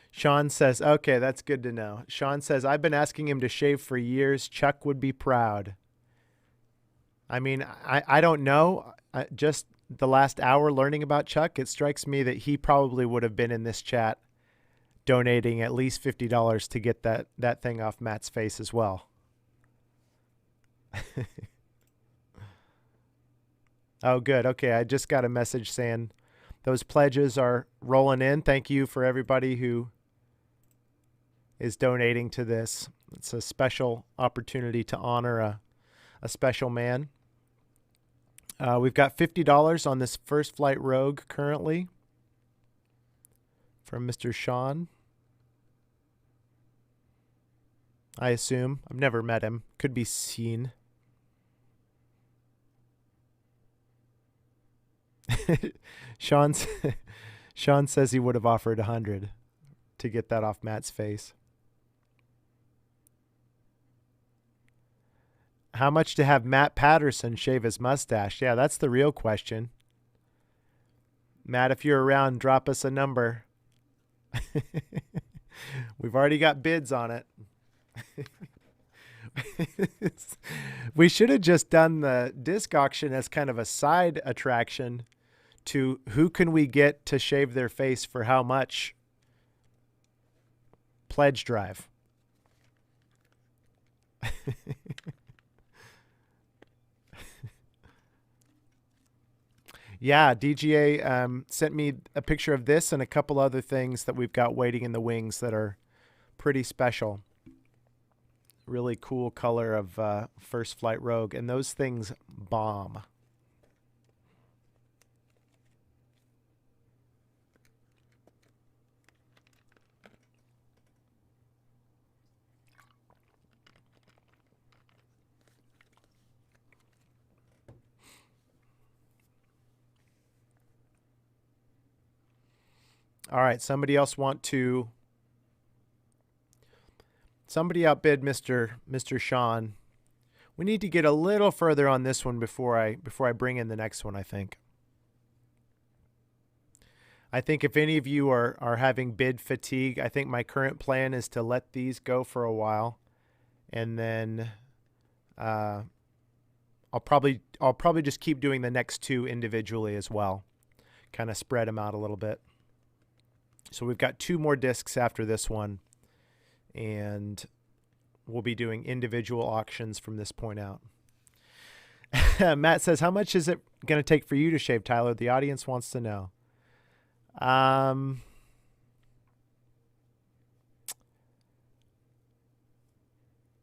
Sean says, okay, that's good to know. Sean says, I've been asking him to shave for years. Chuck would be proud. I mean, I don't know. Just the last hour learning about Chuck, it strikes me that he probably would have been in this chat donating at least $50 to get that thing off Matt's face as well. Oh, good. Okay, I just got a message saying those pledges are rolling in. Thank you for everybody who is donating to this. It's a special opportunity to honor a special man. We've got $50 on this First Flight Rogue currently from Mr. Sean. I assume. I've never met him. Could be seen. Sean's Sean says he would have offered 100 to get that off Matt's face. How much to have Matt Patterson shave his mustache? Yeah, that's the real question. Matt, if you're around, drop us a number. We've already got bids on it. We should have just done the disc auction as kind of a side attraction to who can we get to shave their face for how much. Pledge drive. Yeah, DGA sent me a picture of this and a couple other things that we've got waiting in the wings that are pretty special. Really cool color of First Flight Rogue, and those things bomb. All right, somebody outbid Mr. Sean. We need to get a little further on this one before I bring in the next one, I think. I think if any of you are having bid fatigue, I think my current plan is to let these go for a while, and then I'll probably just keep doing the next two individually as well. Kind of spread them out a little bit. So we've got 2 more discs after this one, and we'll be doing individual auctions from this point out. Matt says, how much is it going to take for you to shave, Tyler? The audience wants to know.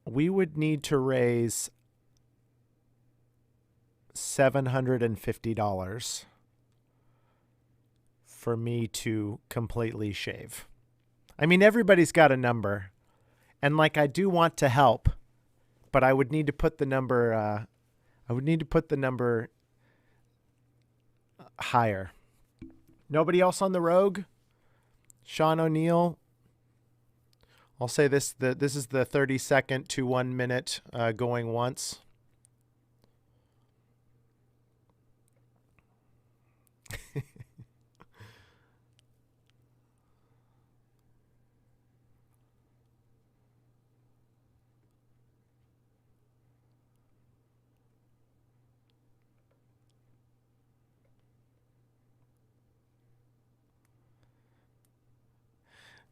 We would need to raise $750 for me to completely shave. I mean, everybody's got a number, and like, I do want to help, but I would need to put the number higher. Nobody else on the Rogue? Sean O'Neill? I'll say this is the 30-second to 1 minute going once.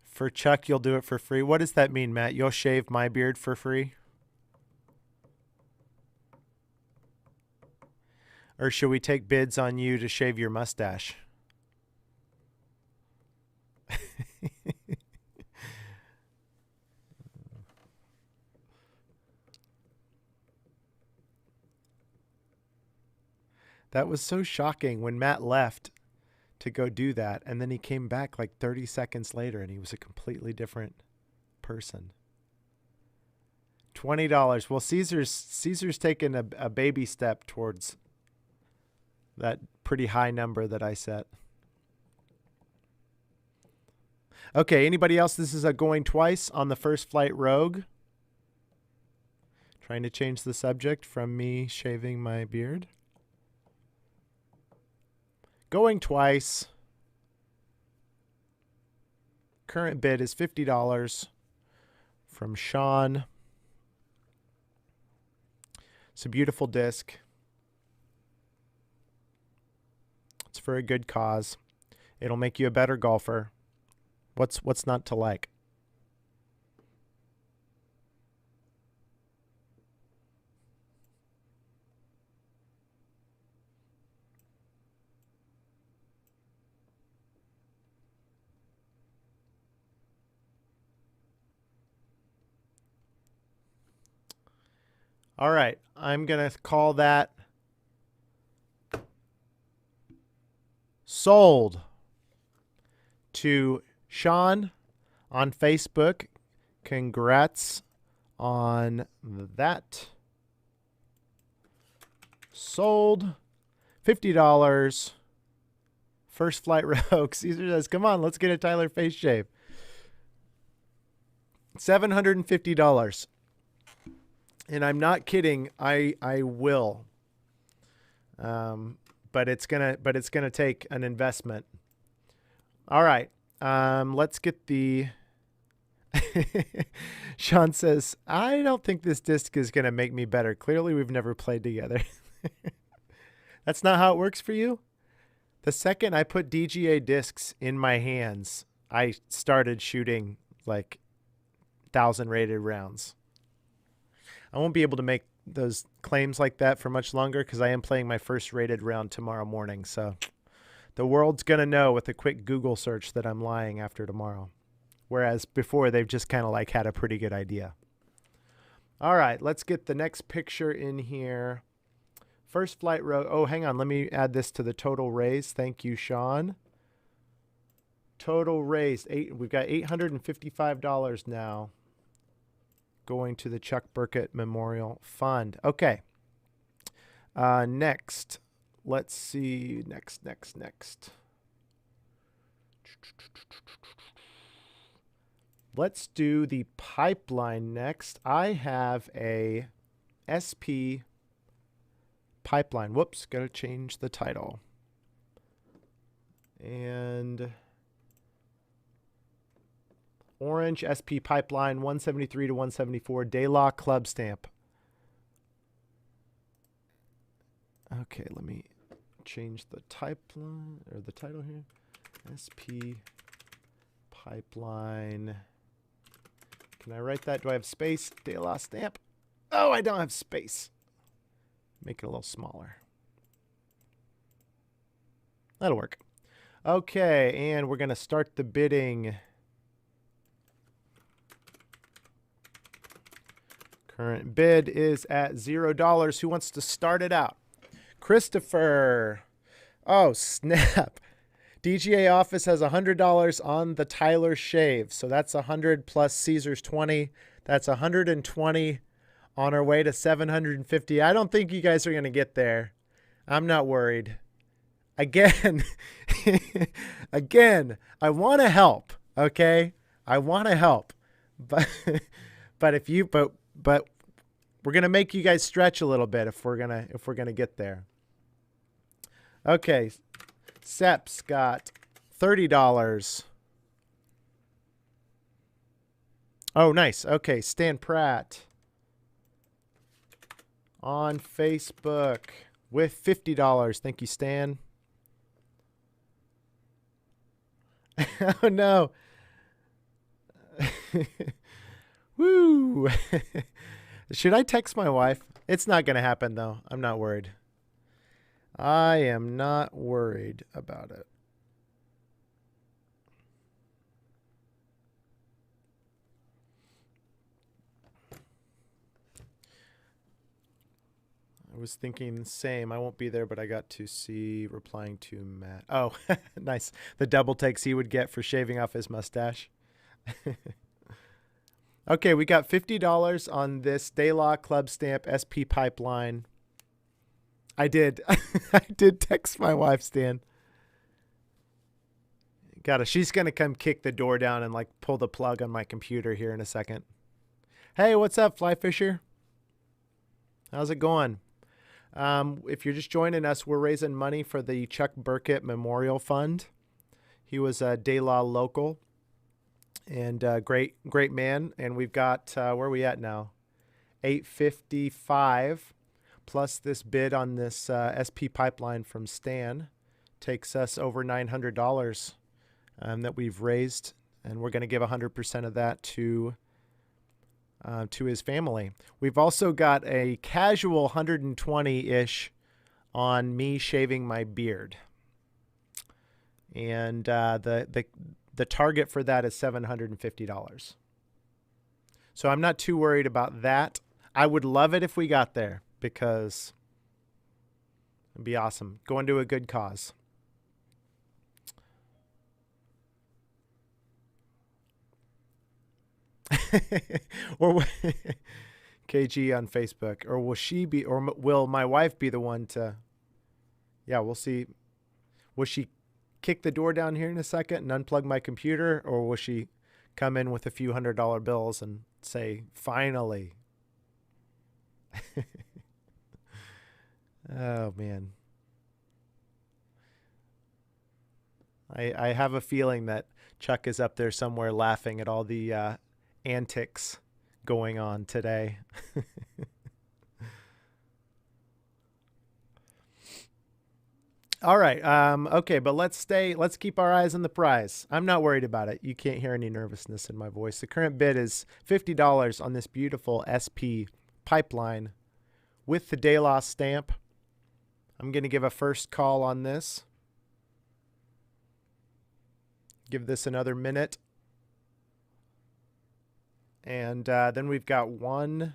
For Chuck, you'll do it for free. What does that mean, Matt? You'll shave my beard for free? Or should we take bids on you to shave your mustache? That was so shocking when Matt left to go do that, and then he came back like 30 seconds later and he was a completely different person. $20. Well, Caesar's taken a baby step towards that pretty high number that I set. Okay, anybody else? This is a going twice on the First Flight Rogue. Trying to change the subject from me shaving my beard. Going twice. Current bid is $50 from Sean. It's a beautiful disc. It's for a good cause. It'll make you a better golfer. What's not to like? All right, I'm going to call that sold to Sean on Facebook. Congrats on that. Sold $50 First Flight Rogue. Caesar says, come on, let's get a Tyler face shave. $750. And I'm not kidding. I will. But it's gonna take an investment. All right. Let's get the Sean says, I don't think this disc is gonna make me better. Clearly we've never played together. That's not how it works for you? The second I put DGA discs in my hands, I started shooting like 1,000 rated rounds. I won't be able to make those claims like that for much longer because I am playing my first rated round tomorrow morning. So the world's going to know with a quick Google search that I'm lying after tomorrow. Whereas before they've just kind of like had a pretty good idea. All right, let's get the next picture in here. First Flight Rogue. Oh, hang on. Let me add this to the total raise. Thank you, Sean. Total raised. We've got $855 now going to the Chuck Burket Memorial Fund. Okay. Next. Let's see. Next. Let's do the pipeline next. I have a SP pipeline. Whoops, got to change the title. And orange SP pipeline 173 to 174 Daylaw Club stamp. Okay, let me change the pipeline or the title here. SP pipeline. Can I write that? Do I have space? Daylaw stamp. Oh, I don't have space. Make it a little smaller. That'll work. Okay, and we're going to start the bidding. Current bid is at $0. Who wants to start it out? Christopher. Oh, snap. DGA office has $100 on the Tyler shave. So that's 100 plus Caesar's 20. That's 120 on our way to 750. I don't think you guys are going to get there. I'm not worried. Again, I want to help. Okay. I want to help, but we're going to make you guys stretch a little bit if we're going to get there. Okay. Sep's got $30. Oh, nice. Okay. Stan Pratt on Facebook with $50. Thank you, Stan. Oh, no. Woo. Should I text my wife? It's not going to happen, though. I'm not worried. I am not worried about it. I was thinking the same. I won't be there, but I got to see replying to Matt. Oh, nice. The double takes he would get for shaving off his mustache. Okay, we got $50 on this Daylaw Club Stamp SP pipeline. I did. I did text my wife, Stan. She's going to come kick the door down and like pull the plug on my computer here in a second. Hey, what's up, Fly Fisher? How's it going? If you're just joining us, we're raising money for the Chuck Burket Memorial Fund. He was a Daylaw local and great man. And we've got, where are we at now? $855 plus this bid on this SP pipeline from Stan takes us over $900 that we've raised. And we're going to give 100% of that to his family. We've also got a casual 120-ish on me shaving my beard. And the target for that is $750. So I'm not too worried about that. I would love it if we got there because it'd be awesome. Going to a good cause. Or KG on Facebook, or will she be, or will my wife be the one to, yeah, we'll see. kick the door down here in a second and unplug my computer, or will she come in with a few $100 bills and say, finally? Oh, man. I have a feeling that Chuck is up there somewhere laughing at all the antics going on today. All right. Okay, but let's keep our eyes on the prize. I'm not worried about it. You can't hear any nervousness in my voice. The current bid is $50 on this beautiful SP pipeline with the day loss stamp. I'm going to give a first call on this. Give this another minute. And then we've got one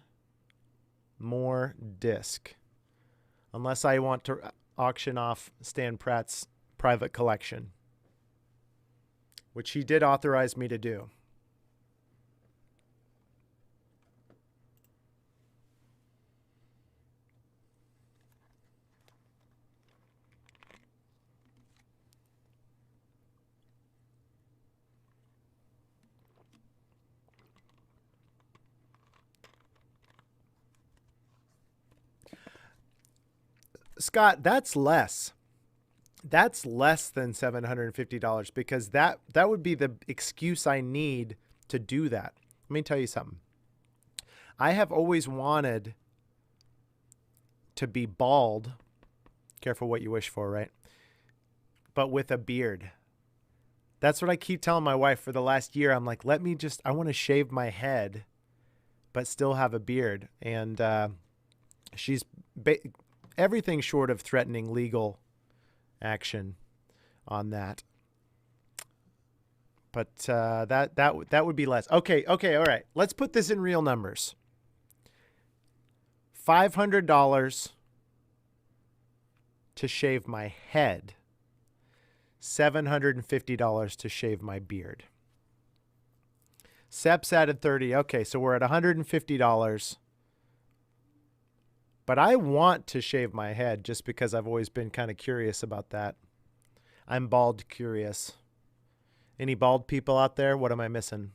more disc. Unless I want to auction off Stan Pratt's private collection, which he did authorize me to do. Scott, that's less. That's less than $750 because that would be the excuse I need to do that. Let me tell you something. I have always wanted to be bald. Careful what you wish for, right? But with a beard. That's what I keep telling my wife for the last year. I'm like, I want to shave my head, but still have a beard. And she's everything short of threatening legal action on that. But that would be less. Okay, all right. Let's put this in real numbers. $500 to shave my head. $750 to shave my beard. Sep's added $30. Okay, so we're at $150. But I want to shave my head just because I've always been kind of curious about that. I'm bald curious. Any bald people out there? What am I missing?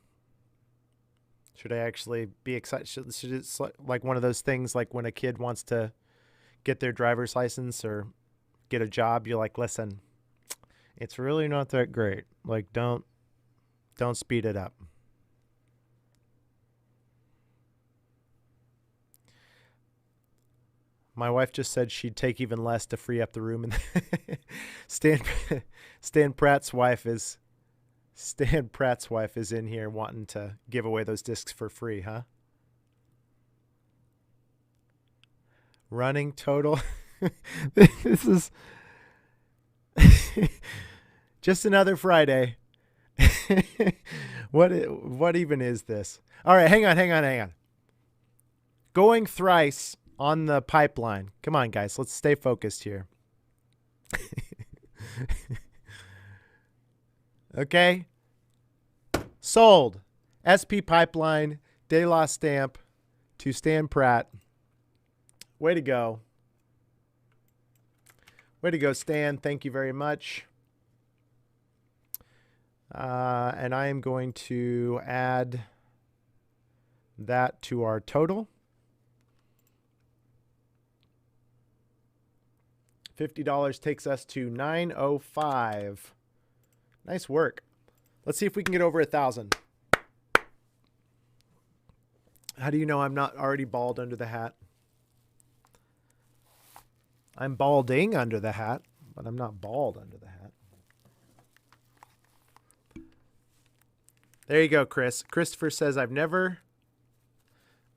Should I actually be excited? Should it like one of those things like when a kid wants to get their driver's license or get a job, you're like, listen, it's really not that great. Like, don't speed it up. My wife just said she'd take even less to free up the room. And Stan Pratt's wife is in here wanting to give away those discs for free, huh? Running total. This is just another Friday. What even is this? All right, hang on. Going thrice on the pipeline. Come on, guys. Let's stay focused here. Okay. Sold. SP pipeline, De La stamp to Stan Pratt. Way to go. Way to go, Stan. Thank you very much. And I am going to add that to our total. $50 takes us to $905. Nice work. Let's see if we can get over 1,000. How do you know I'm not already bald under the hat? I'm balding under the hat, but I'm not bald under the hat. There you go, Chris. Christopher says, I've never...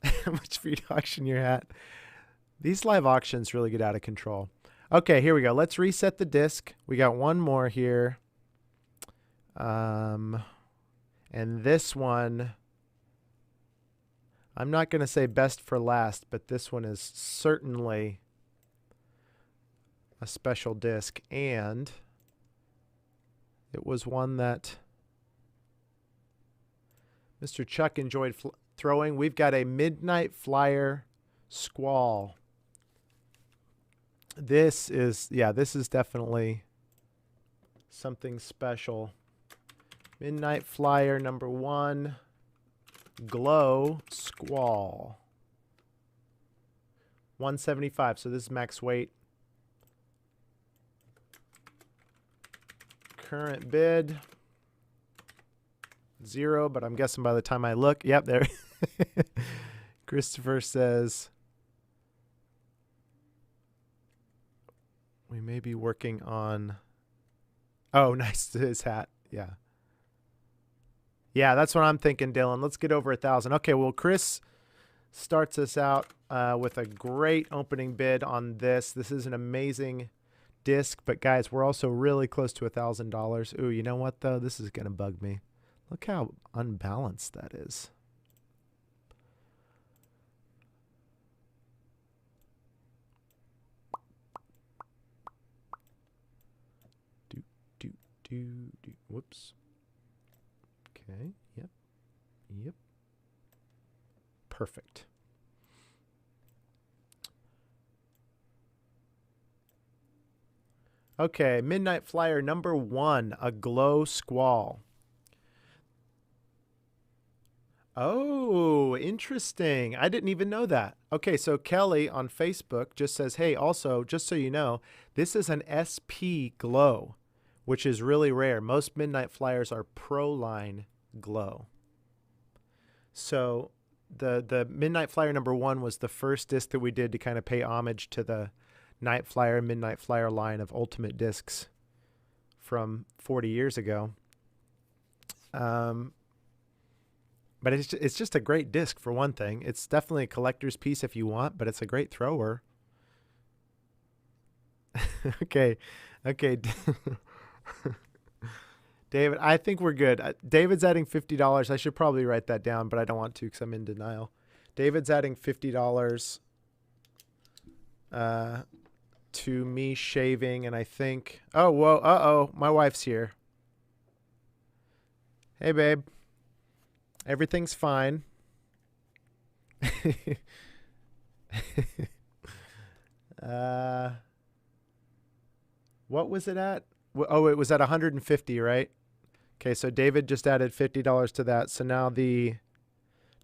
How much for you to auction your hat? These live auctions really get out of control. Okay, here we go. Let's reset the disc. We got one more here. And this one, I'm not going to say best for last, but this one is certainly a special disc. And it was one that Mr. Chuck enjoyed throwing. We've got a Midnight Flyer Squall. This is definitely something special. Midnight Flyer number 1, Glow Squall. 175. So this is max weight. Current bid 0, but I'm guessing by the time I look, yep, there. Christopher says we may be working on. Oh, nice, his hat. Yeah. Yeah, that's what I'm thinking, Dylan. Let's get over 1,000. Okay, well, Chris starts us out with a great opening bid on this. This is an amazing disc, but guys, we're also really close to $1,000. Ooh, you know what though? This is gonna bug me. Look how unbalanced that is. Whoops. Okay. Yep. Perfect. Okay, Midnight Flyer number 1, a Glow Squall. Oh, interesting. I didn't even know that. Okay, so Kelly on Facebook just says, hey, also, just so you know, this is an SP Glow, which is really rare. Most Midnight Flyers are Pro Line Glow. So the Midnight Flyer number 1 was the first disc that we did to kind of pay homage to the Night Flyer, Midnight Flyer line of Ultimate discs from 40 years ago. But it's just a great disc for one thing. It's definitely a collector's piece if you want, but it's a great thrower. Okay. David, I think we're good. David's adding $50. I should probably write that down, but I don't want to because I'm in denial. David's adding $50 to me shaving, and I think, oh, whoa, uh-oh, my wife's here. Hey, babe. Everything's fine. What was it at? Oh, it was at 150, right? Okay, so David just added $50 to that. So now the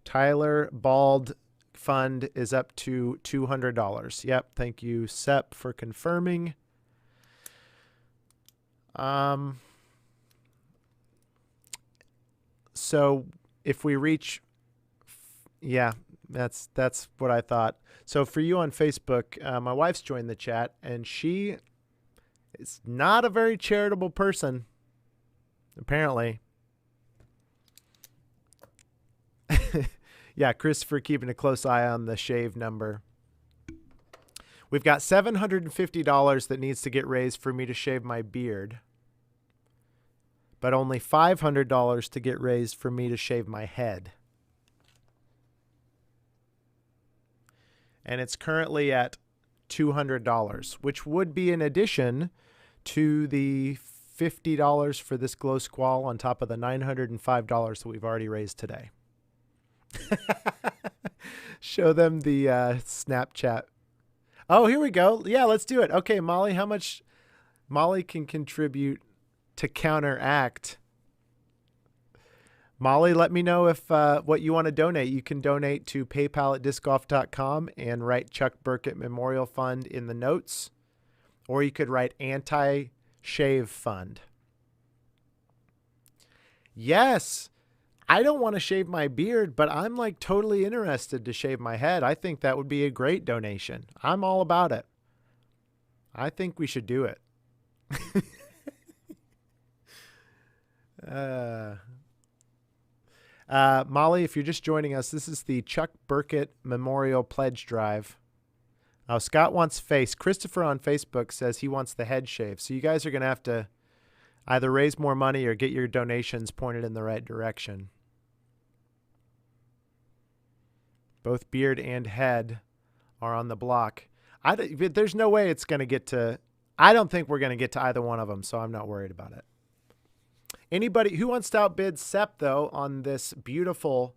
Tyler Bald fund is up to $200. Yep, thank you, Sep, for confirming. So if we reach, yeah, that's what I thought. So for you on Facebook, my wife's joined the chat, and she is not a very charitable person, apparently. Yeah, Christopher keeping a close eye on the shave number. We've got $750 that needs to get raised for me to shave my beard, but only $500 to get raised for me to shave my head. And it's currently at $200, which would be in addition to the $50 for this Glow Squall on top of the $905 that we've already raised today. Show them the Snapchat. Oh, here we go. Yeah, let's do it. Okay, Molly, how much Molly can contribute to counteract? Molly, let me know if what you want to donate. You can donate to paypal@discgolf.com and write Chuck Burket Memorial Fund in the notes, or you could write Anti-Shave Fund. Yes, I don't want to shave my beard, but I'm like totally interested to shave my head. I think that would be a great donation. I'm all about it. I think we should do it. Molly, if you're just joining us, this is the Chuck Burket Memorial Pledge Drive. Oh, Scott wants face. Christopher on Facebook says he wants the head shave. So you guys are going to have to either raise more money or get your donations pointed in the right direction. Both beard and head are on the block. There's no way it's going to get to, I don't think we're going to get to either one of them, so I'm not worried about it. Anybody who wants to outbid Sep, though, on this beautiful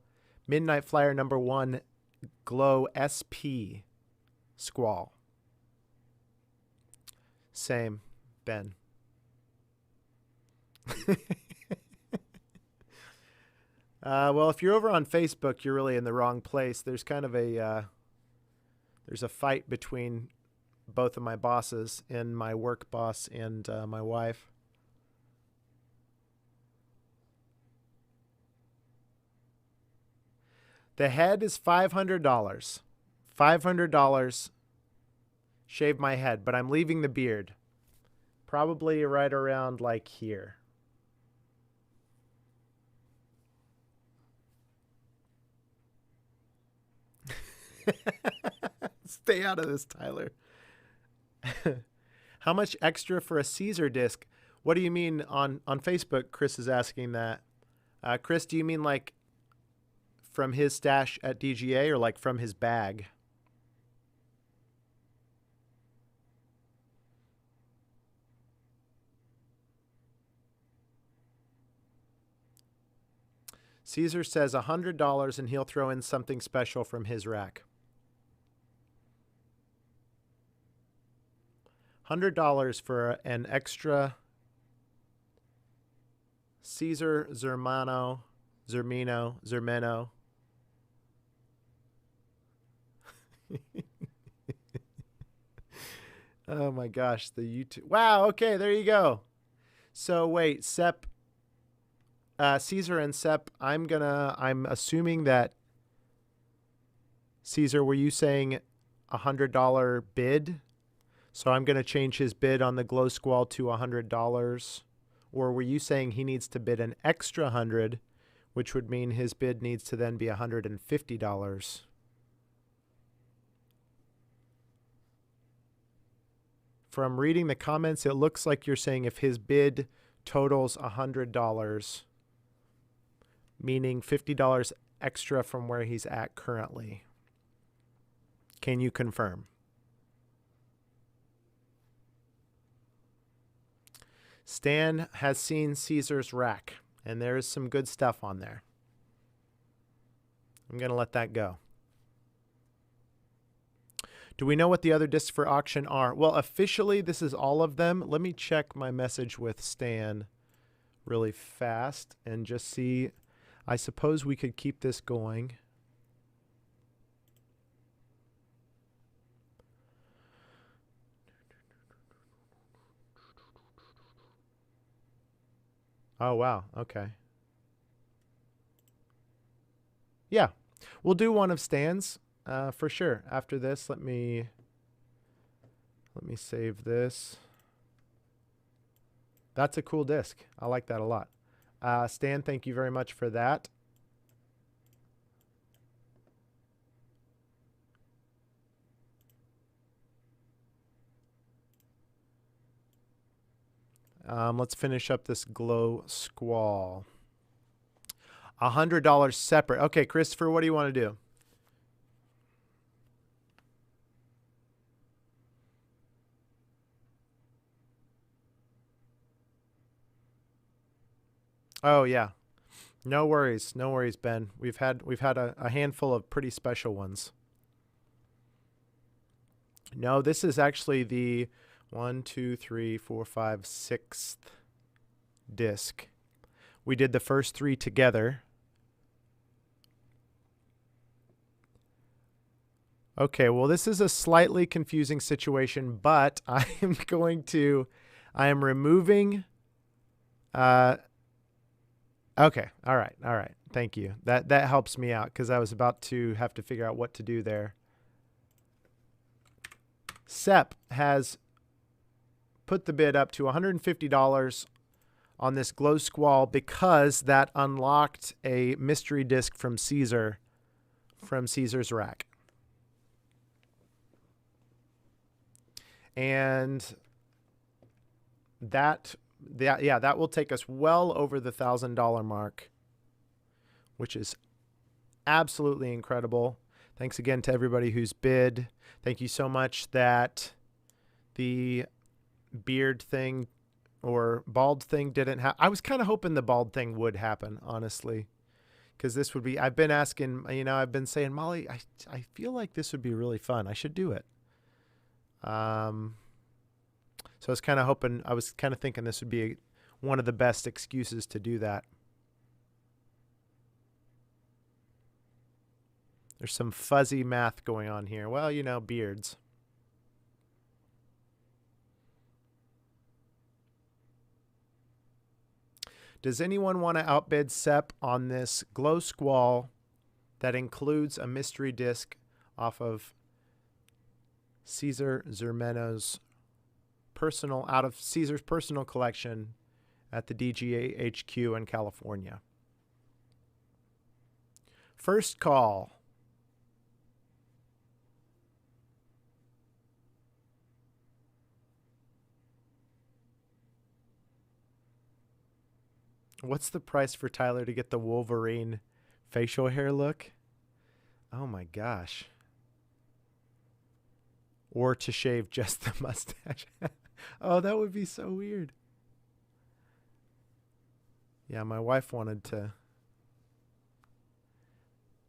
Midnight Flyer number 1 Glow SP Squall? Same, Ben. Well, if you're over on Facebook, you're really in the wrong place. There's kind of there's a fight between both of my bosses, and my work boss and my wife. The head is $500. $500. Shave my head, but I'm leaving the beard. Probably right around like here. Stay out of this, Tyler. How much extra for a Caesar disc? What do you mean on Facebook? Chris is asking that. Chris, do you mean like from his stash at DGA or like from his bag? Caesar says $100 and he'll throw in something special from his rack. $100 for an extra Caesar Zermino. Oh my gosh, the YouTube. Wow, okay, there you go. So wait, Sep, Caesar and Sep, I'm assuming that Caesar, were you saying $100 bid? So I'm going to change his bid on the Glow Squall to $100. Or were you saying he needs to bid an extra 100, which would mean his bid needs to then be $150? From reading the comments, it looks like you're saying if his bid totals $100, meaning $50 extra from where he's at currently. Can you confirm? Stan has seen Caesar's rack, and there is some good stuff on there. I'm going to let that go. Do we know what the other discs for auction are? Well, officially, this is all of them. Let me check my message with Stan really fast and just see. I suppose we could keep this going. Oh, wow. Okay. Yeah, we'll do one of Stan's for sure. After this, let me save this. That's a cool disc. I like that a lot. Stan, thank you very much for that. Let's finish up this Glow Squall. $100 separate. Okay, Christopher, what do you want to do? Oh yeah, no worries, Ben. We've had a handful of pretty special ones. No, this is actually the 1, 2, 3, 4, 5, 6th disc. We did the first 3 together. Okay, well, this is a slightly confusing situation, but I am removing. Okay, all right. Thank you. That helps me out because I was about to have to figure out what to do there. Sep has put the bid up to $150 on this Glow Squall because that unlocked a mystery disc from Caesar, from Caesar's rack. And that will take us well over the $1,000 mark, which is absolutely incredible. Thanks again to everybody who's bid. Thank you so much that the beard thing or bald thing didn't happen. I was kind of hoping the bald thing would happen, honestly, because this would be, I've been asking, I've been saying, Molly, I feel like this would be really fun. I should do it. So I was kind of hoping, I was kind of thinking this would be one of the best excuses to do that. There's some fuzzy math going on here. Well, you know, beards. Does anyone want to outbid Sepp on this Glow Squall that includes a mystery disc off of Caesar Zermeno's out of Caesar's personal collection at the DGA HQ in California? First call. What's the price for Tyler to get the Wolverine facial hair look? Oh my gosh. Or to shave just the mustache. Oh, that would be so weird. Yeah, my wife wanted to.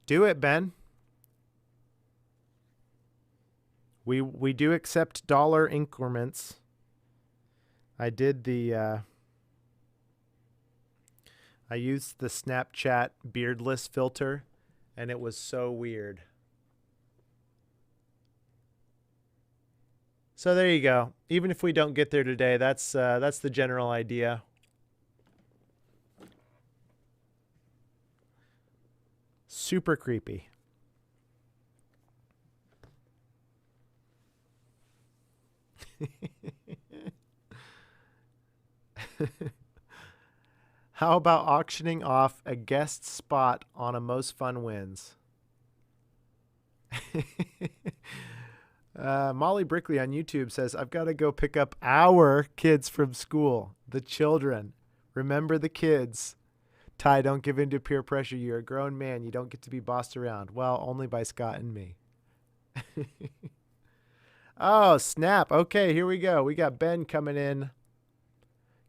Do it, Ben. We do accept dollar increments. I did the I used the Snapchat beardless filter, and it was so weird. So there you go. Even if we don't get there today, that's the general idea. Super creepy. How about auctioning off a guest spot on a Most Fun Wins? Molly Brickley on YouTube says, I've got to go pick up our kids from school. The children. Remember the kids. Ty, don't give in to peer pressure. You're a grown man. You don't get to be bossed around. Well, only by Scott and me. Oh, snap. Okay, here we go. We got Ben coming in,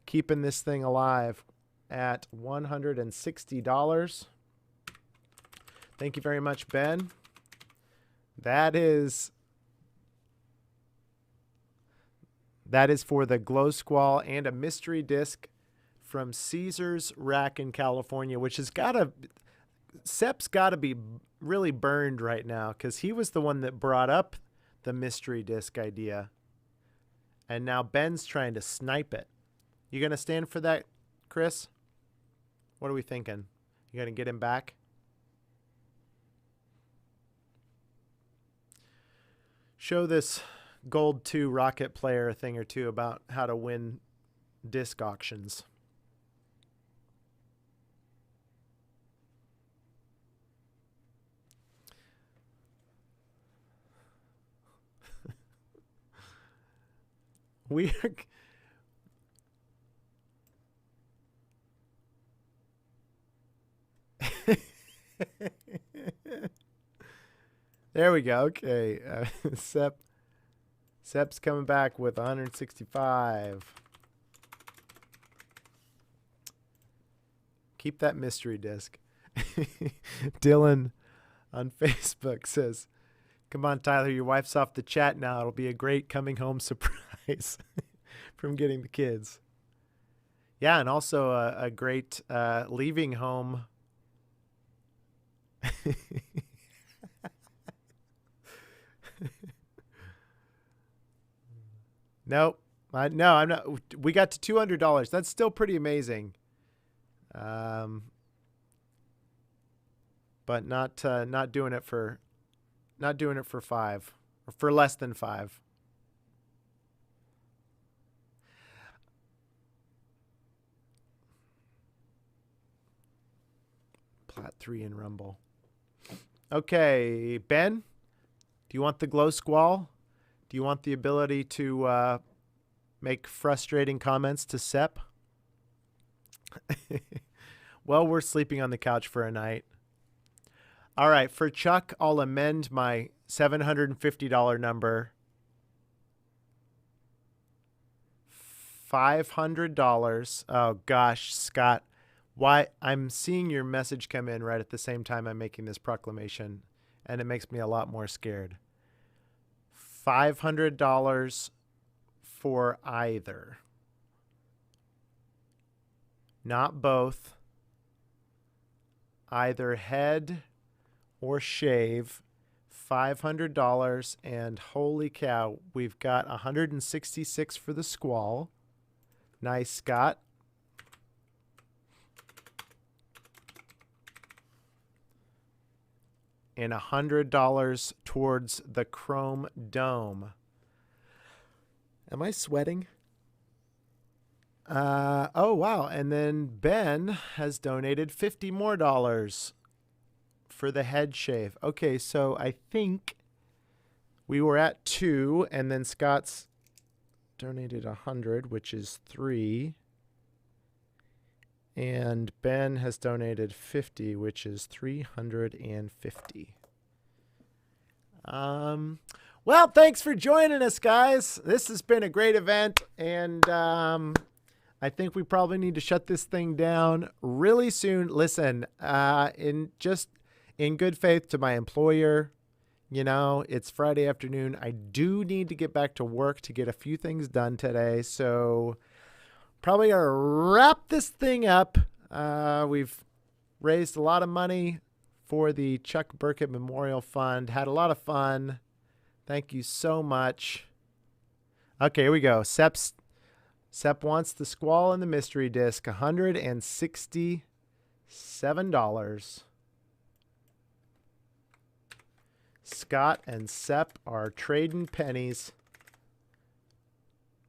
keeping this thing alive at $160. Thank you very much, Ben. That is for the Glow Squall and a mystery disc from Caesar's Rack in California, which has Sepp's got to be really burned right now because he was the one that brought up the mystery disc idea. And now Ben's trying to snipe it. You going to stand for that, Chris? What are we thinking? You going to get him back? Show this Gold 2 Rocket player a thing or two about how to win disc auctions. We are... There we go. Okay. Sepp's coming back with 165. Keep that mystery disc. Dylan on Facebook says, come on, Tyler, your wife's off the chat now. It'll be a great coming home surprise from getting the kids. Yeah, and also a great leaving home. Nope. No, I'm not. We got to $200. That's still pretty amazing. But not doing it for $5 or for less than $5. Plat 3 in Rumble. Okay, Ben, do you want the Glow Squall? Do you want the ability to make frustrating comments to Sepp? Well, we're sleeping on the couch for a night. All right, for Chuck, I'll amend my $750 number. $500. Oh, gosh, Scott. Why? I'm seeing your message come in right at the same time I'm making this proclamation, and it makes me a lot more scared. $500 for either. not both, either head or shave, $500. And holy cow, we've got 166 for the Squall. Nice, Scott. And $100 towards the Chrome Dome. Am I sweating? Oh, wow. And then Ben has donated $50 more for the head shave. Okay, so I think we were at 2, and then Scott's donated 100, which is 3. And Ben has donated 50, which is 350. Well, thanks for joining us, guys. This has been a great event, and I think we probably need to shut this thing down really soon. Listen, in good faith to my employer, it's Friday afternoon. I do need to get back to work to get a few things done today, so probably gonna wrap this thing up. We've raised a lot of money for the Chuck Burket Memorial Fund. Had a lot of fun. Thank you so much. Okay, here we go. Sepp wants the Squall and the mystery disc, $167. Scott and Sepp are trading pennies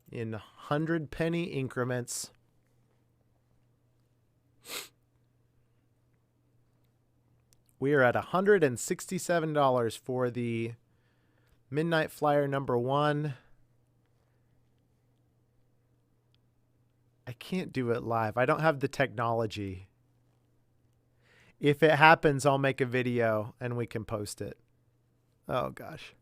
in 100-penny increments. We are at $167 for the Midnight Flyer #1. I can't do it live. I don't have the technology. If it happens, I'll make a video and we can post it. Oh, gosh.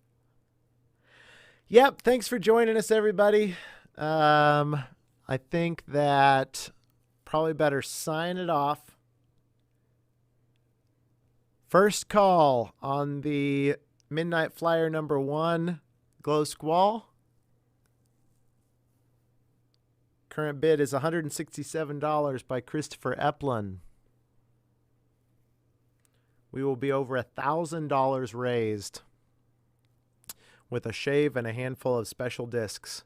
Yep. Thanks for joining us, everybody. I think that probably better sign it off. First call on the Midnight Flyer #1 Glow Squall. Current bid is $167 by Christopher Eplin. We will be over $1,000 raised with a shave and a handful of special discs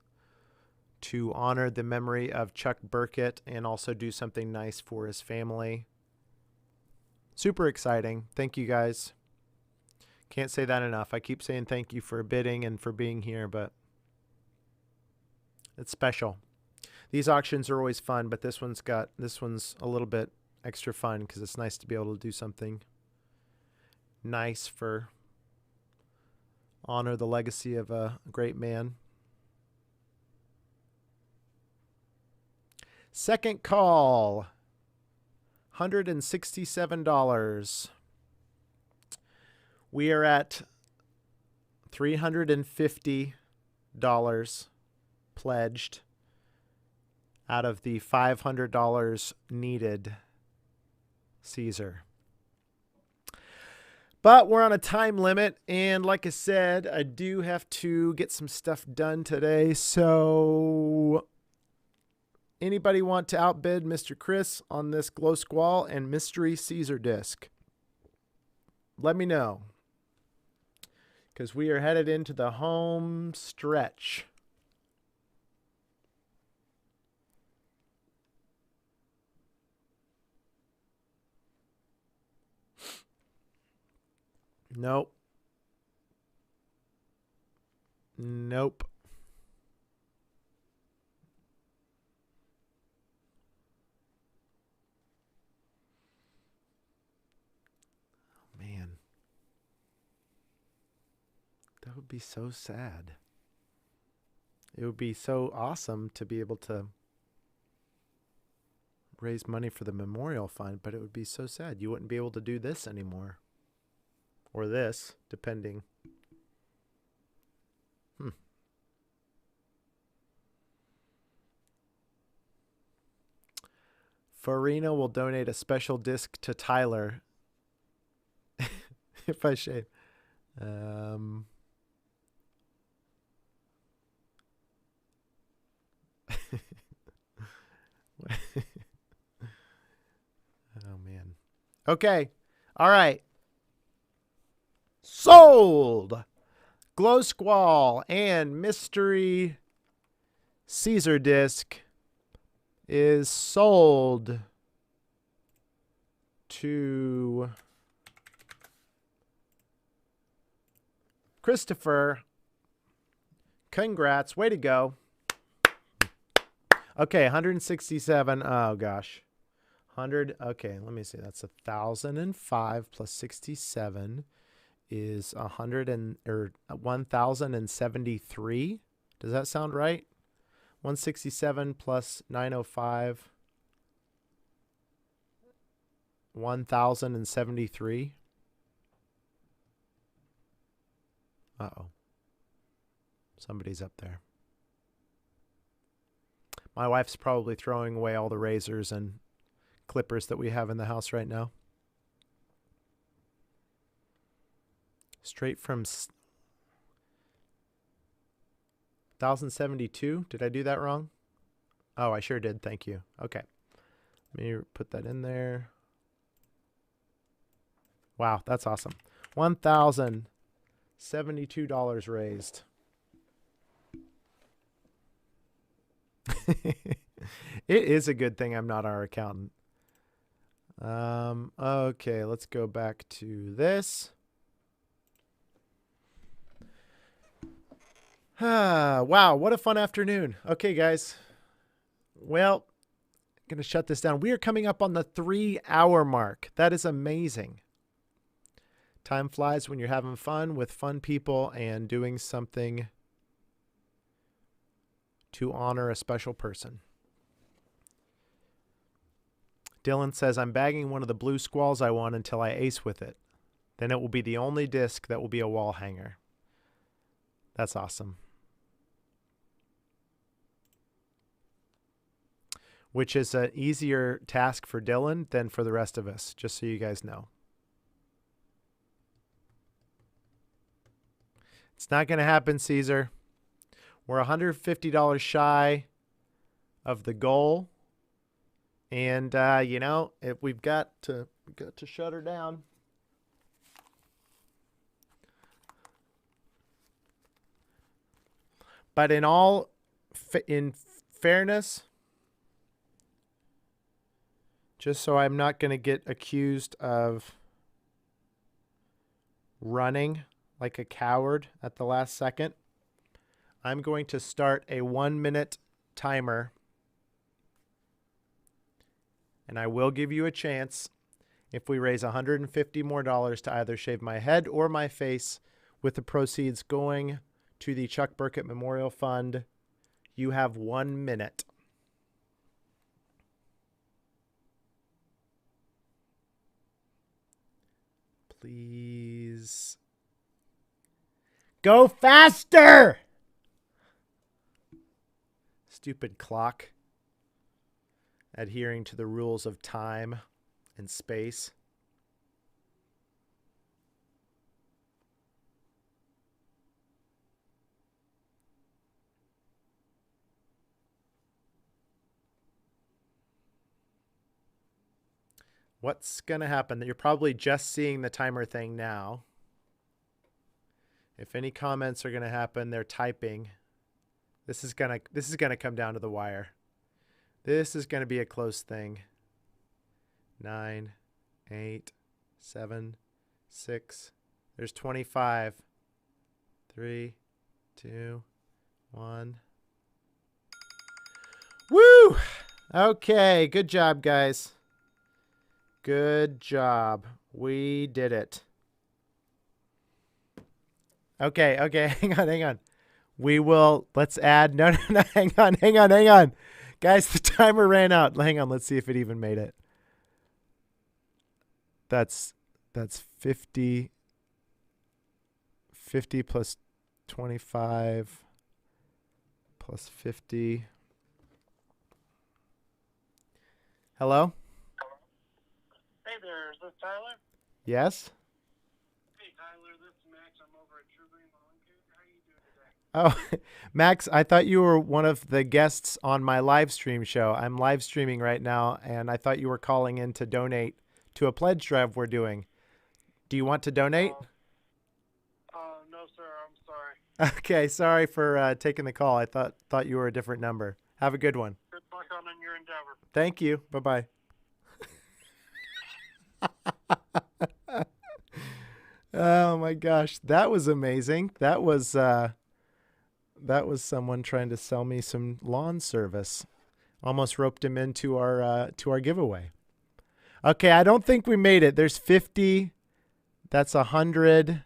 to honor the memory of Chuck Burket and also do something nice for his family. Super exciting. Thank you, guys. Can't say that enough. I keep saying thank you for bidding and for being here, but it's special. These auctions are always fun, but this one's a little bit extra fun because it's nice to be able to do something nice for honor the legacy of a great man. Second call, $167. We are at $350 pledged out of the $500 needed, Caesar. But we're on a time limit, and like I said, I do have to get some stuff done today. So anybody want to outbid Mr. Chris on this Glow Squall and Mystery Caesar disc? Let me know, because we are headed into the home stretch. Nope. Nope. Oh, man. That would be so sad. It would be so awesome to be able to raise money for the memorial fund, but it would be so sad. You wouldn't be able to do this anymore. Or this, depending. Farina will donate a special disc to Tyler if I shave. Okay. All right. Sold. Glow Squall and Mystery Caesar disc is sold to Christopher. Congrats. Way to go. Okay, 167. Oh, gosh. 100. Okay, let me see. That's 1,005 plus 67 is 1,073. Does that sound right? 167 plus 905. 1,073. Uh-oh. Somebody's up there. My wife's probably throwing away all the razors and clippers that we have in the house right now. Straight from 1,072. Did I do that wrong? Oh, I sure did. Thank you. Okay. Let me put that in there. Wow, that's awesome. $1,072 raised. It is a good thing I'm not our accountant. Okay, let's go back to this. Wow, what a fun afternoon. Okay, guys. Well, I'm going to shut this down. We are coming up on the 3-hour mark. That is amazing. Time flies when you're having fun with fun people and doing something to honor a special person. Dylan says, I'm bagging one of the blue squalls I want until I ace with it. Then it will be the only disc that will be a wall hanger. That's awesome. Which is an easier task for Dylan than for the rest of us, just so you guys know. It's not going to happen, Caesar. We're $150 shy of the goal. And, you know, if we've got to shut her down. But in fairness, just so I'm not going to get accused of running like a coward at the last second, I'm going to start a 1-minute timer. And I will give you a chance if we raise $150 more to either shave my head or my face, with the proceeds going to the Chuck Burket Memorial Fund. You have 1 minute. Please. Go faster! Stupid clock. Adhering to the rules of time and space. What's going to happen? You're probably just seeing the timer thing now. If any comments are going to happen, they're typing. This is going to come down to the wire. This is going to be a close thing. 9, 8, 7, 6. There's 25. 3, 2, 1. Woo! Okay, good job, guys. Good job. We did it. Okay, hang on. Let's add, no, hang on. Guys, the timer ran out. Hang on, let's see if it even made it. That's 50 plus 25 plus 50. Hello? Hey there, is this Tyler? Yes? Hey Tyler, this is Max. I'm over at True Green Lawn Care. How are you doing today? Oh, Max, I thought you were one of the guests on my live stream show. I'm live streaming right now, and I thought you were calling in to donate to a pledge drive we're doing. Do you want to donate? No, sir. I'm sorry. Okay, sorry for taking the call. I thought you were a different number. Have a good one. Good luck on your endeavor. Thank you. Bye-bye. Oh my gosh, that was amazing. That was someone trying to sell me some lawn service. Almost roped him into our giveaway. Okay, I don't think we made it. There's 50. That's 100.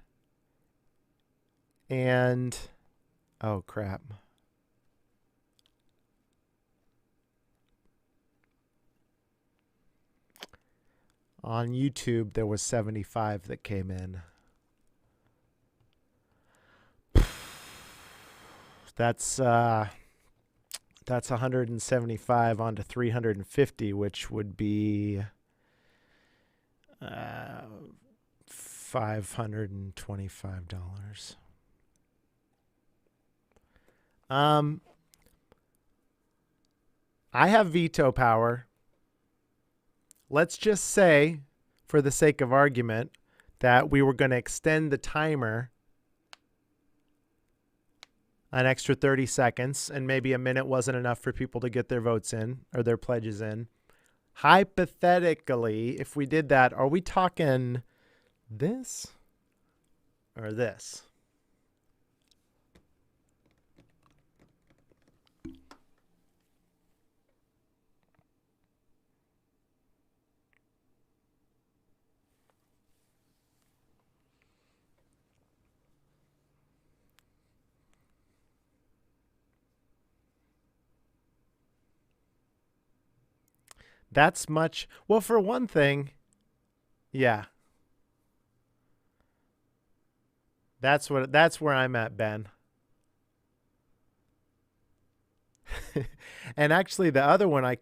And oh crap. On YouTube, there was 75 that came in. That's 175 onto 350, which would be $525. I have veto power. Let's just say, for the sake of argument, that we were going to extend the timer an extra 30 seconds, and maybe a minute wasn't enough for people to get their votes in or their pledges in. Hypothetically, if we did that, are we talking this or this? That's much. Well, for one thing, yeah. That's where I'm at, Ben. And actually the other one no,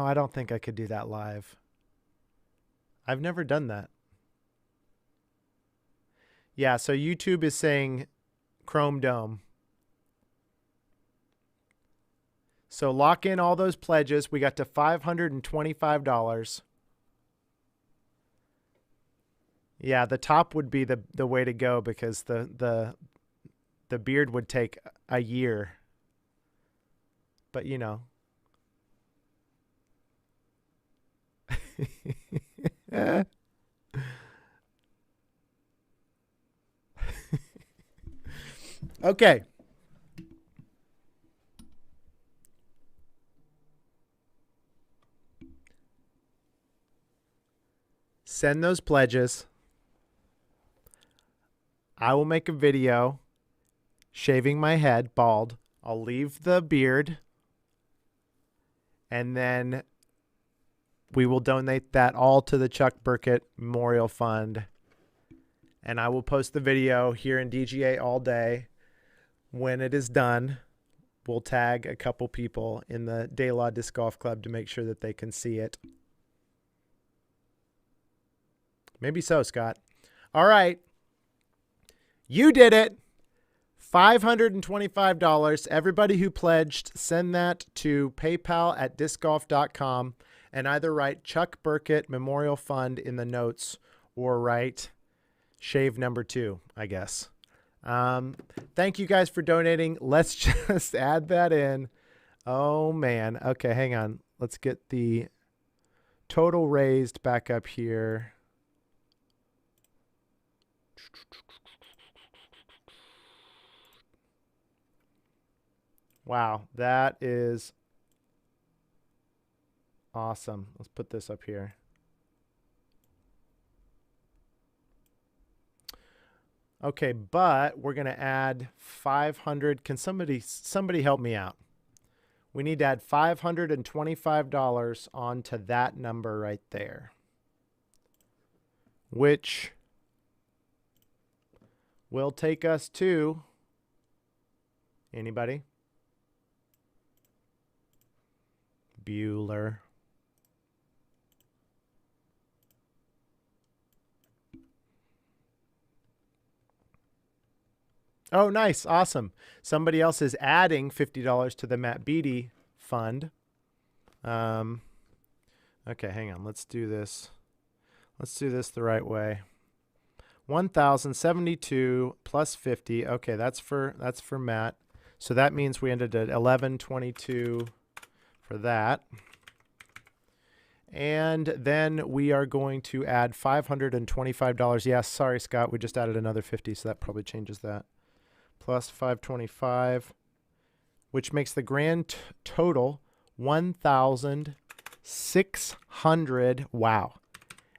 I don't think I could do that live. I've never done that. Yeah, so YouTube is saying Chrome Dome. So lock in all those pledges. We got to $525. Yeah, the top would be the way to go because the beard would take a year. But you know. Okay. Send those pledges. I will make a video shaving my head bald. I'll leave the beard. And then we will donate that all to the Chuck Burket Memorial Fund. And I will post the video here in DGA all day. When it is done, we'll tag a couple people in the De La Disc Golf Club to make sure that they can see it. Maybe so, Scott. All right. You did it. $525. Everybody who pledged, send that to PayPal@discgolf.com and either write Chuck Burket Memorial Fund in the notes or write shave number 2, I guess. Thank you guys for donating. Let's just add that in. Oh, man. Okay, hang on. Let's get the total raised back up here. Wow, that is awesome. Let's put this up here. Okay, but we're going to add 500. Can somebody help me out? We need to add $525 onto that number right there, which will take us to anybody? Bueller. Oh, nice. Awesome. Somebody else is adding $50 to the Matt Beatty fund. Okay, hang on. Let's do this. Let's do this the right way. 1,072 plus 50. Okay, that's for Matt. So that means we ended at 1122 for that. And then we are going to add $525. Yes, sorry, Scott. We just added another 50, so that probably changes that. Plus 525, which makes the grand total 1,600. Wow.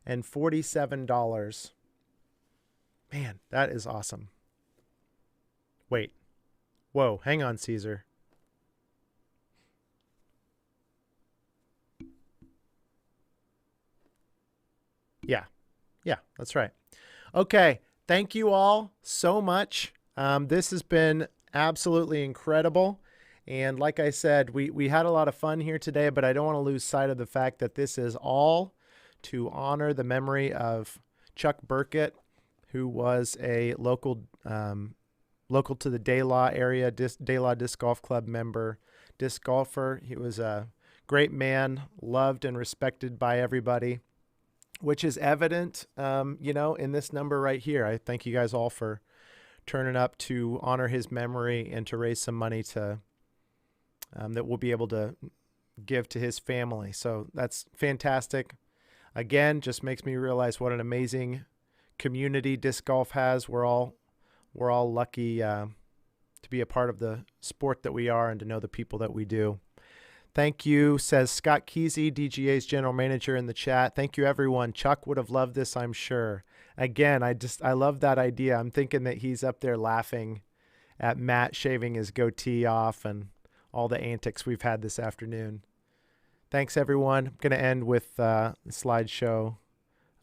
And $47. Man, that is awesome. Wait. Whoa, hang on, Caesar. Yeah, that's right. Okay, thank you all so much. This has been absolutely incredible. And like I said, we had a lot of fun here today, but I don't want to lose sight of the fact that this is all to honor the memory of Chuck Burket, who was a local to the De La area, De La Disc Golf Club member, disc golfer. He was a great man, loved and respected by everybody, which is evident, in this number right here. I thank you guys all for turning up to honor his memory and to raise some money to that we'll be able to give to his family. So that's fantastic. Again, just makes me realize what an amazing community disc golf has. We're all lucky to be a part of the sport that we are and to know the people that we do. Thank you, says Scott Kesey, DGA's general manager in the chat. Thank you, everyone. Chuck would have loved this, I'm sure. Again, I love that idea. I'm thinking that he's up there laughing at Matt shaving his goatee off and all the antics we've had this afternoon. Thanks, everyone. I'm going to end with a slideshow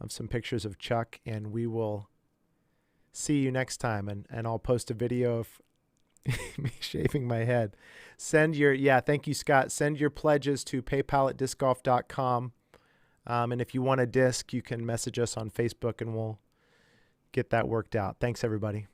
of some pictures of Chuck, and we will see you next time. And I'll post a video of me shaving my head. Thank you, Scott. Send your pledges to paypal@discgolf.com. And if you want a disc, you can message us on Facebook and we'll get that worked out. Thanks, everybody.